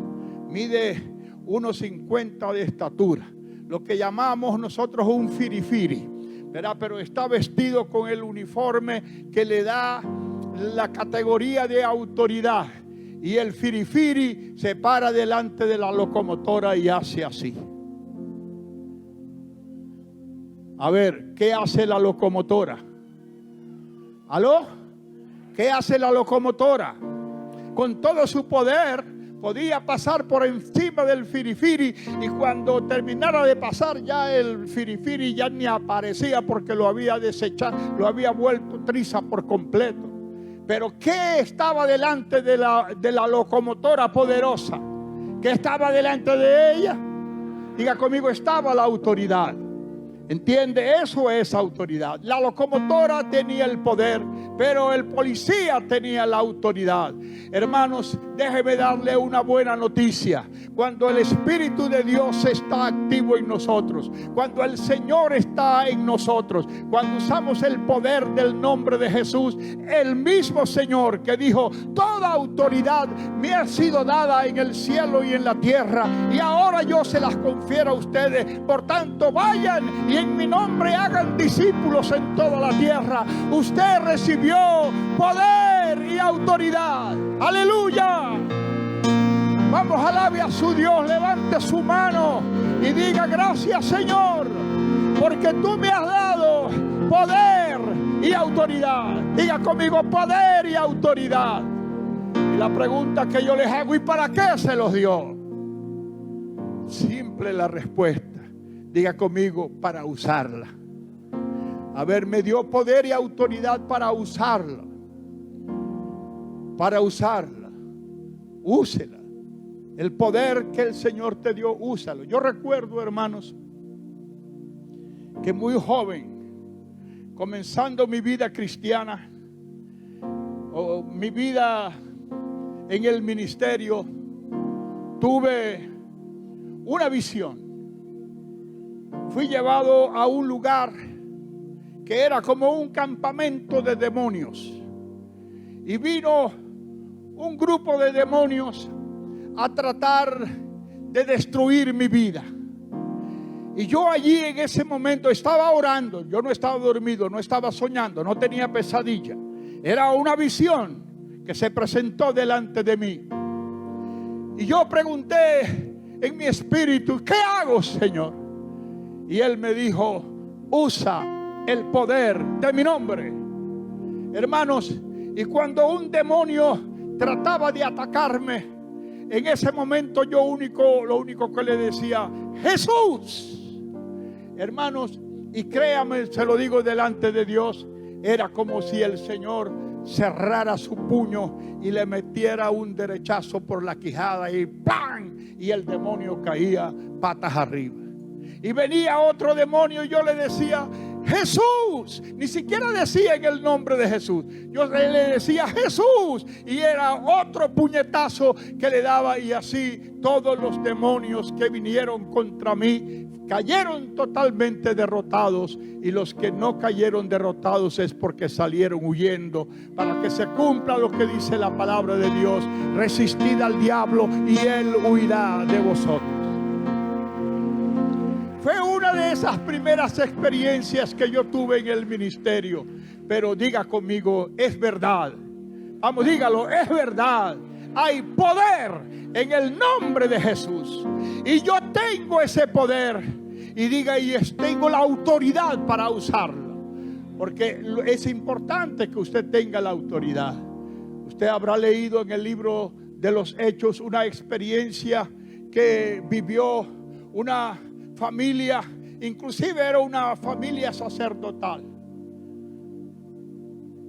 mide 1,50 de estatura, lo que llamamos nosotros un firifiri, ¿verdad? Pero está vestido con el uniforme que le da la categoría de autoridad. Y el firifiri se para delante de la locomotora y hace así. A ver, ¿qué hace la locomotora? ¿Aló? ¿Qué hace la locomotora? Con todo su poder podía pasar por encima del firifiri, y cuando terminara de pasar ya el firifiri ya ni aparecía porque lo había desechado, lo había vuelto triza por completo. Pero ¿qué estaba delante de la locomotora poderosa? ¿Qué estaba delante de ella? Diga conmigo: estaba la autoridad. ¿Entiende? Eso es autoridad. La locomotora tenía el poder, pero el policía tenía la autoridad. Hermanos, déjeme darle una buena noticia. Cuando el Espíritu de Dios está activo en nosotros, cuando el Señor está en nosotros, cuando usamos el poder del nombre de Jesús, el mismo Señor que dijo: toda autoridad me ha sido dada en el cielo y en la tierra, y ahora yo se las confiero a ustedes. Por tanto, vayan y en mi nombre hagan discípulos en toda la tierra. Usted recibió poder y autoridad. ¡Aleluya! Vamos, alabe a su Dios, levante su mano y diga: gracias, Señor, porque tú me has dado poder y autoridad. Diga conmigo: poder y autoridad. Y la pregunta que yo les hago: ¿y para qué se los dio? Simple la respuesta. Diga conmigo: para usarla. A ver, me dio poder y autoridad para usarla. Para usarla. Úsela. El poder que el Señor te dio, úsalo. Yo recuerdo, hermanos, que muy joven, comenzando mi vida cristiana, o mi vida en el ministerio, tuve una visión. Fui llevado a un lugar que era como un campamento de demonios. Y vino un grupo de demonios a tratar de destruir mi vida. Y yo allí en ese momento estaba orando. Yo no estaba dormido, no estaba soñando, no tenía pesadilla. Era una visión que se presentó delante de mí. Y yo pregunté en mi espíritu: ¿qué hago, Señor? Y Él me dijo: usa el poder de mi nombre. Hermanos, y cuando un demonio trataba de atacarme, en ese momento yo lo único que le decía: Jesús. Hermanos, Y créame, se lo digo delante de Dios, era como si el Señor cerrara su puño y le metiera un derechazo por la quijada y ¡pam! Y el demonio caía patas arriba. Y venía otro demonio y yo le decía: Jesús. Ni siquiera decía en el nombre de Jesús, yo le decía Jesús, y era otro puñetazo que le daba. Y así todos los demonios que vinieron contra mí cayeron totalmente derrotados, y los que no cayeron derrotados es porque salieron huyendo, para que se cumpla lo que dice la palabra de Dios: resistid al diablo y él huirá de vosotros. Fue una de esas primeras experiencias que yo tuve en el ministerio. Pero diga conmigo: es verdad. Vamos, dígalo: es verdad. Hay poder en el nombre de Jesús. Y yo tengo ese poder. Y diga: y tengo la autoridad para usarlo. Porque es importante que usted tenga la autoridad. Usted habrá leído en el libro de los Hechos una experiencia que vivió una familia, inclusive era una familia sacerdotal,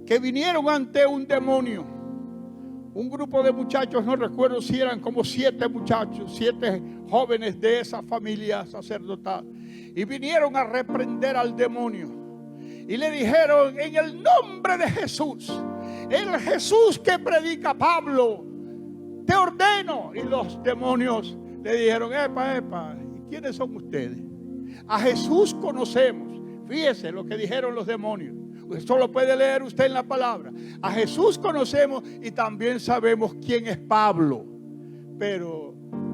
que vinieron ante un demonio. Un grupo de muchachos, no recuerdo si eran como 7 muchachos, 7 jóvenes de esa familia sacerdotal, y vinieron a reprender al demonio y le dijeron: en el nombre de Jesús, el Jesús que predica Pablo, te ordeno. Y los demonios le dijeron: epa, ¿quiénes son ustedes? A Jesús conocemos. Fíjese lo que dijeron los demonios. Esto lo puede leer usted en la palabra. A Jesús conocemos y también sabemos quién es Pablo. Pero,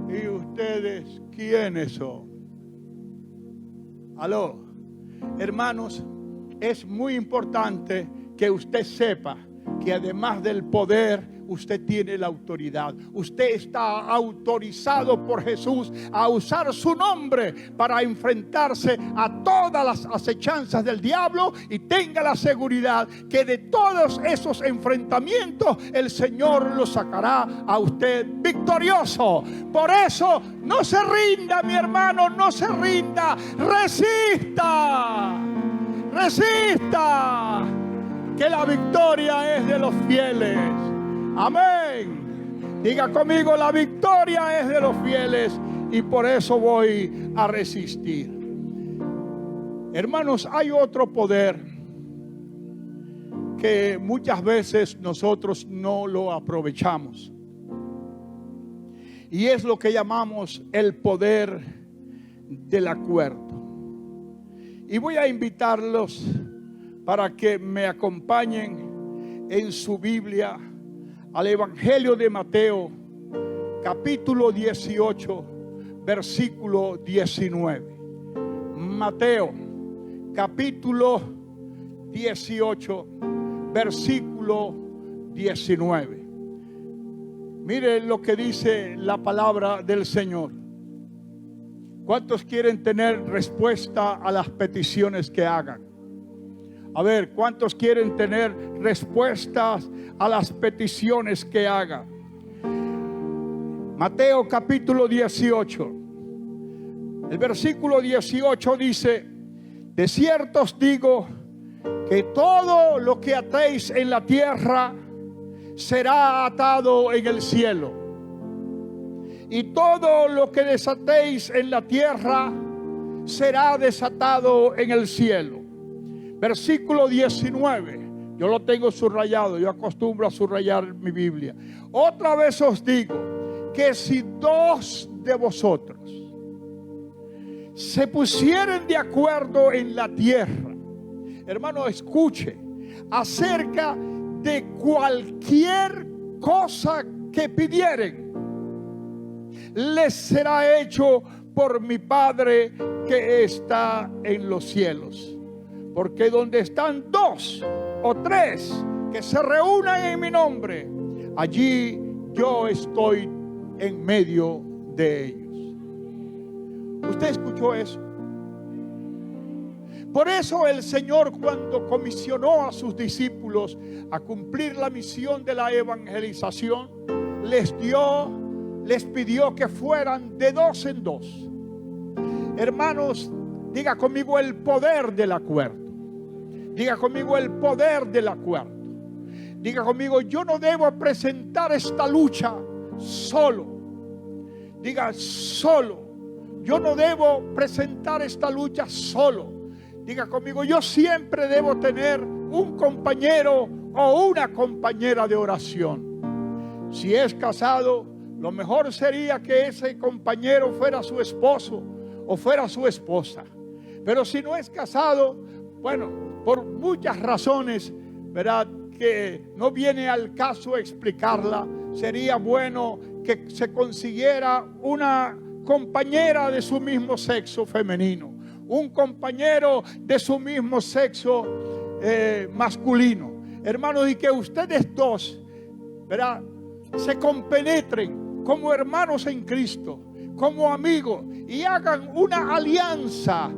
¿y ustedes quiénes son? Aló, hermanos, es muy importante que usted sepa que además del poder, usted tiene la autoridad. Usted está autorizado por Jesús a usar su nombre para enfrentarse a todas las acechanzas del diablo, y tenga la seguridad que de todos esos enfrentamientos el Señor lo sacará a usted victorioso. Por eso no se rinda, mi hermano, no se rinda. Resista, resista, que la victoria es de los fieles. Amén. Diga conmigo: la victoria es de los fieles, y por eso voy a resistir. Hermanos, hay otro poder que muchas veces nosotros no lo aprovechamos, y es lo que llamamos el poder del acuerdo. Y voy a invitarlos para que me acompañen en su Biblia al Evangelio de Mateo, capítulo 18, versículo 19. Mateo, capítulo 18, versículo 19. Mire lo que dice la palabra del Señor. ¿Cuántos quieren tener respuesta a las peticiones que hagan? A ver, ¿cuántos quieren tener respuestas a las peticiones que hagan? Mateo capítulo 18. El versículo 18 dice: de cierto os digo que todo lo que atéis en la tierra será atado en el cielo, y todo lo que desatéis en la tierra será desatado en el cielo. Versículo 19, yo lo tengo subrayado, yo acostumbro a subrayar mi Biblia. Otra vez os digo que si 2 de vosotros se pusieren de acuerdo en la tierra, hermano, escuche, acerca de cualquier cosa que pidieren, les será hecho por mi Padre que está en los cielos. Porque donde están 2 o 3 que se reúnan en mi nombre, allí yo estoy en medio de ellos. ¿Usted escuchó eso? Por eso el Señor, cuando comisionó a sus discípulos a cumplir la misión de la evangelización, les pidió que fueran de 2 en 2. Hermanos, Diga conmigo el poder del acuerdo. Diga conmigo el poder del acuerdo. Diga conmigo, yo no debo presentar esta lucha solo. Diga solo. Yo no debo presentar esta lucha solo. Diga conmigo, yo siempre debo tener un compañero o una compañera de oración. Si es casado, lo mejor sería que ese compañero fuera su esposo o fuera su esposa. Pero si no es casado, bueno, por muchas razones, ¿verdad?, que no viene al caso explicarla, sería bueno que se consiguiera una compañera de su mismo sexo femenino, un compañero de su mismo sexo masculino, hermanos, y que ustedes dos, ¿verdad?, se compenetren como hermanos en Cristo, como amigos, y hagan una alianza,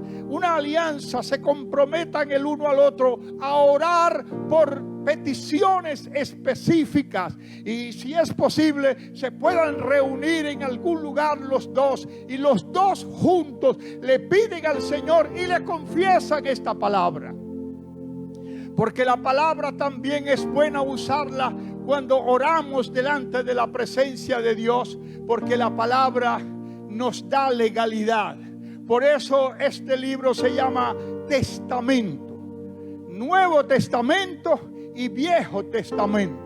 se comprometan el uno al otro a orar por peticiones específicas, y si es posible se puedan reunir en algún lugar los dos, y los dos juntos le piden al Señor y le confiesan esta palabra, porque la palabra también es buena usarla cuando oramos delante de la presencia de Dios, porque la palabra nos da legalidad. Por eso este libro se llama Testamento, Nuevo Testamento y Viejo Testamento.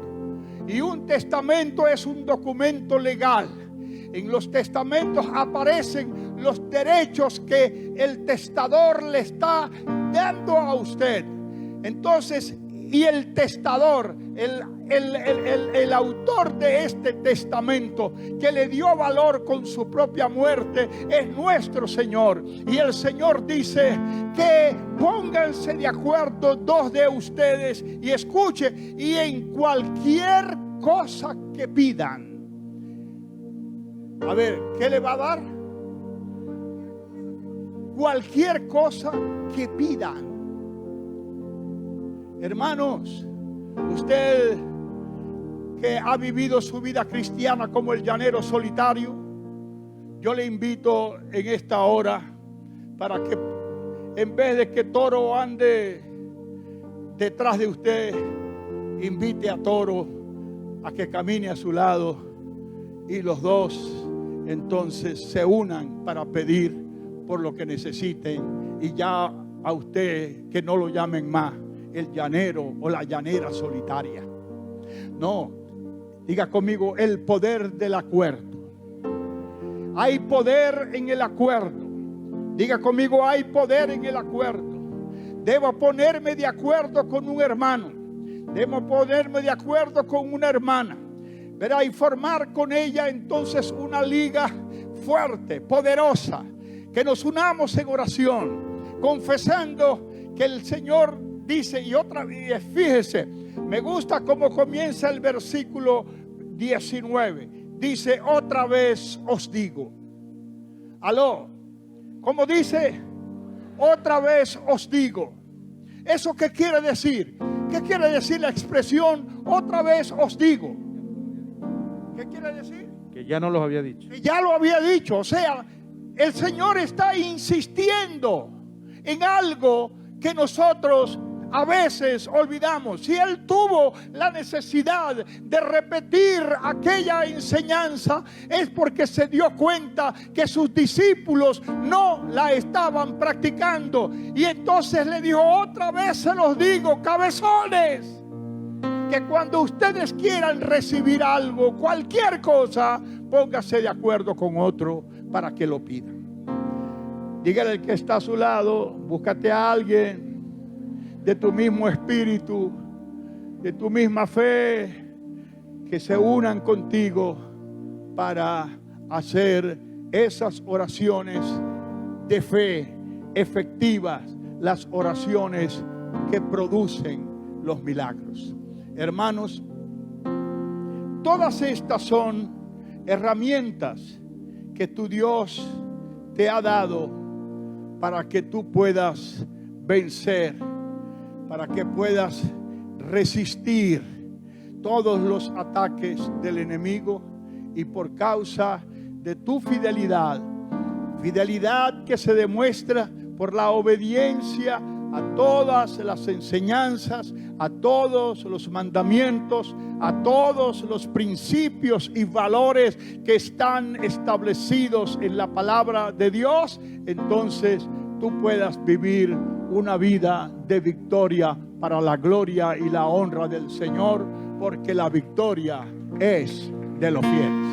Y un testamento es un documento legal. En los testamentos aparecen los derechos que el testador le está dando a usted. Entonces, y el testador, el autor de este testamento, que le dio valor con su propia muerte, es nuestro Señor. Y el Señor dice que pónganse de acuerdo dos de ustedes, y escuche, y en cualquier cosa que pidan. A ver, ¿qué le va a dar? Cualquier cosa que pidan. Hermanos, usted que ha vivido su vida cristiana como el llanero solitario, yo le invito en esta hora para que, en vez de que Toro ande detrás de usted, invite a Toro a que camine a su lado, y los dos entonces se unan para pedir por lo que necesiten, y ya a usted que no lo llamen más el llanero o la llanera solitaria. No, diga conmigo el poder del acuerdo. Hay poder en el acuerdo. Diga conmigo, hay poder en el acuerdo. Debo ponerme de acuerdo con un hermano. Debo ponerme de acuerdo con una hermana, ¿verdad? Y formar con ella entonces una liga fuerte, poderosa, que nos unamos en oración, confesando que el Señor dice, y otra vez, fíjese, me gusta cómo comienza el versículo 19. Dice, otra vez os digo. Aló, ¿cómo dice? Otra vez os digo. ¿Eso qué quiere decir? ¿Qué quiere decir la expresión otra vez os digo? ¿Qué quiere decir? Que ya no los había dicho. Que ya lo había dicho. O sea, el Señor está insistiendo en algo que nosotros a veces olvidamos. Si Él tuvo la necesidad de repetir aquella enseñanza, es porque se dio cuenta que sus discípulos no la estaban practicando. Y entonces le dijo, otra vez se los digo, cabezones, que cuando ustedes quieran recibir algo, cualquier cosa, póngase de acuerdo con otro para que lo pidan. Dígale al que está a su lado, búscate a alguien de tu mismo espíritu, de tu misma fe, que se unan contigo para hacer esas oraciones de fe efectivas, las oraciones que producen los milagros. Hermanos, todas estas son herramientas que tu Dios te ha dado para que tú puedas vencer, para que puedas resistir todos los ataques del enemigo, y por causa de tu fidelidad que se demuestra por la obediencia a todas las enseñanzas, a todos los mandamientos, a todos los principios y valores que están establecidos en la palabra de Dios, entonces tú puedas vivir una vida de victoria para la gloria y la honra del Señor, porque la victoria es de los fieles.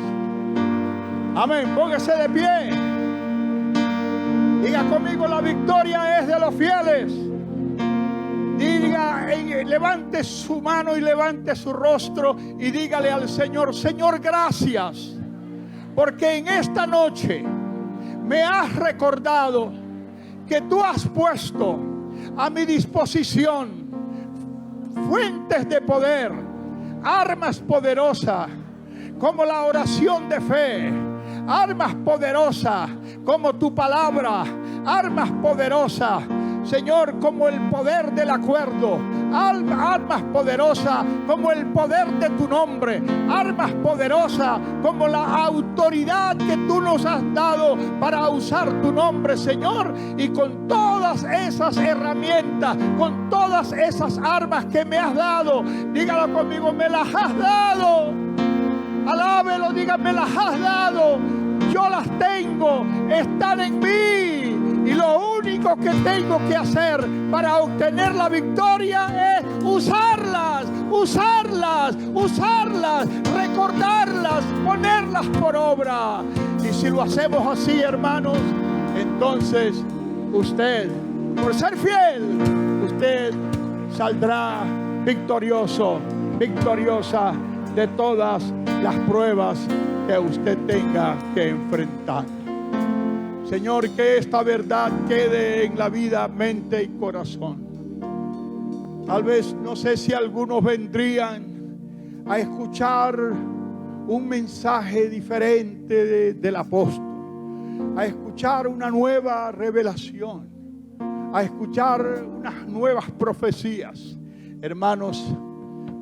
Amén. Póngase de pie. Diga conmigo: la victoria es de los fieles. Diga, levante su mano y levante su rostro y dígale al Señor: Señor, gracias, porque en esta noche me has recordado que tú has puesto a mi disposición fuentes de poder, armas poderosas como la oración de fe, armas poderosas como tu palabra, armas poderosas, Señor, como el poder del acuerdo, armas poderosas como el poder de tu nombre, armas poderosas como la autoridad que tú nos has dado para usar tu nombre, Señor. Y con todas esas herramientas, con todas esas armas que me has dado, dígalo conmigo: me las has dado. Alábelo, diga: me las has dado. Yo las tengo, están en mí. Y lo único que tengo que hacer para obtener la victoria es usarlas, recordarlas, ponerlas por obra. Y si lo hacemos así, hermanos, entonces usted, por ser fiel, usted saldrá victorioso, victoriosa de todas las pruebas que usted tenga que enfrentar. Señor, que esta verdad quede en la vida, mente y corazón. Tal vez, no sé si algunos vendrían a escuchar un mensaje diferente del apóstol, a escuchar una nueva revelación, a escuchar unas nuevas profecías, hermanos,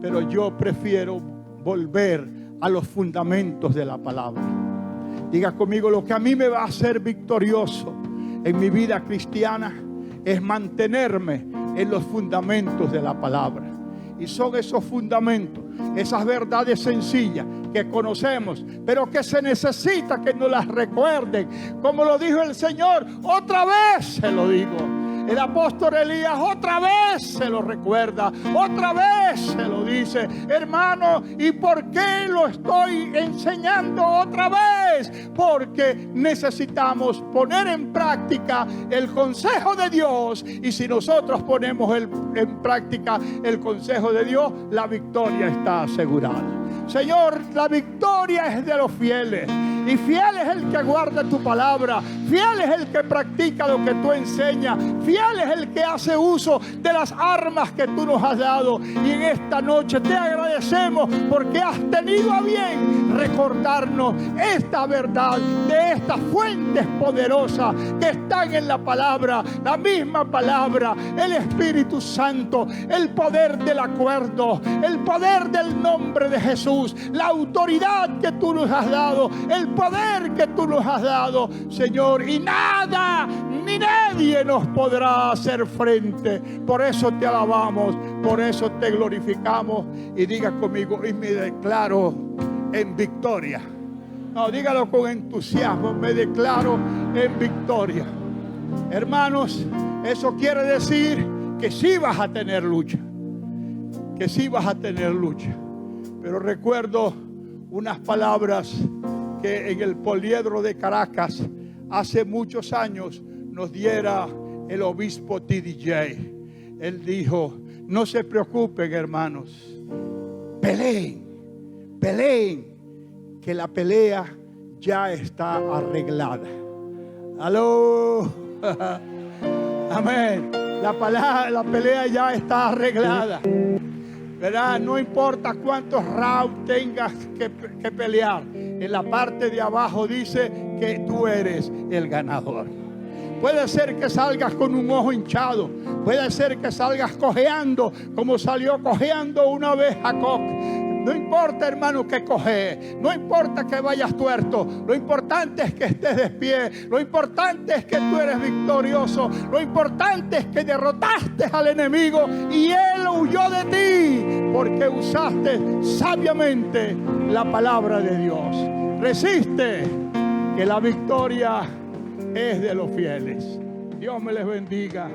pero yo prefiero volver a los fundamentos de la palabra. Diga conmigo: lo que a mí me va a hacer victorioso en mi vida cristiana es mantenerme en los fundamentos de la palabra. Y son esos fundamentos, esas verdades sencillas que conocemos, pero que se necesita que nos las recuerden. Como lo dijo el Señor, otra vez se lo digo. El apóstol Elías otra vez se lo recuerda, otra vez se lo dice. Hermano, ¿y por qué lo estoy enseñando otra vez? Porque necesitamos poner en práctica el consejo de Dios. Y si nosotros ponemos en práctica el consejo de Dios, la victoria está asegurada. Señor, la victoria es de los fieles. Y fiel es el que guarda tu palabra, fiel es el que practica lo que tú enseñas, fiel es el que hace uso de las armas que tú nos has dado. Y en esta noche te agradecemos porque has tenido a bien recordarnos esta verdad de estas fuentes poderosas que están en la palabra, la misma palabra, el Espíritu Santo, el poder del acuerdo, el poder del nombre de Jesús, la autoridad que tú nos has dado, el poder que tú nos has dado, Señor, y nada ni nadie nos podrá hacer frente. Por eso te alabamos, por eso te glorificamos. Y diga conmigo: y me declaro en victoria. No, dígalo con entusiasmo: me declaro en victoria. Hermanos, eso quiere decir que sí vas a tener lucha, que sí vas a tener lucha. Pero recuerdo unas palabras que en el Poliedro de Caracas hace muchos años nos diera el obispo TDJ. Él dijo: no se preocupen, hermanos, peleen, que la pelea ya está arreglada. ¡Aló! Amén. La pelea ya está arreglada, ¿verdad? No importa cuántos rounds tengas que pelear. En la parte de abajo dice que tú eres el ganador. Puede ser que salgas con un ojo hinchado, puede ser que salgas cojeando como salió cojeando una vez Jacob. No importa, hermano, que coges. No importa que vayas tuerto. Lo importante es que estés de pie. Lo importante es que tú eres victorioso. Lo importante es que derrotaste al enemigo y él huyó de ti porque usaste sabiamente la palabra de Dios. Resiste, que la victoria es de los fieles. Dios me les bendiga.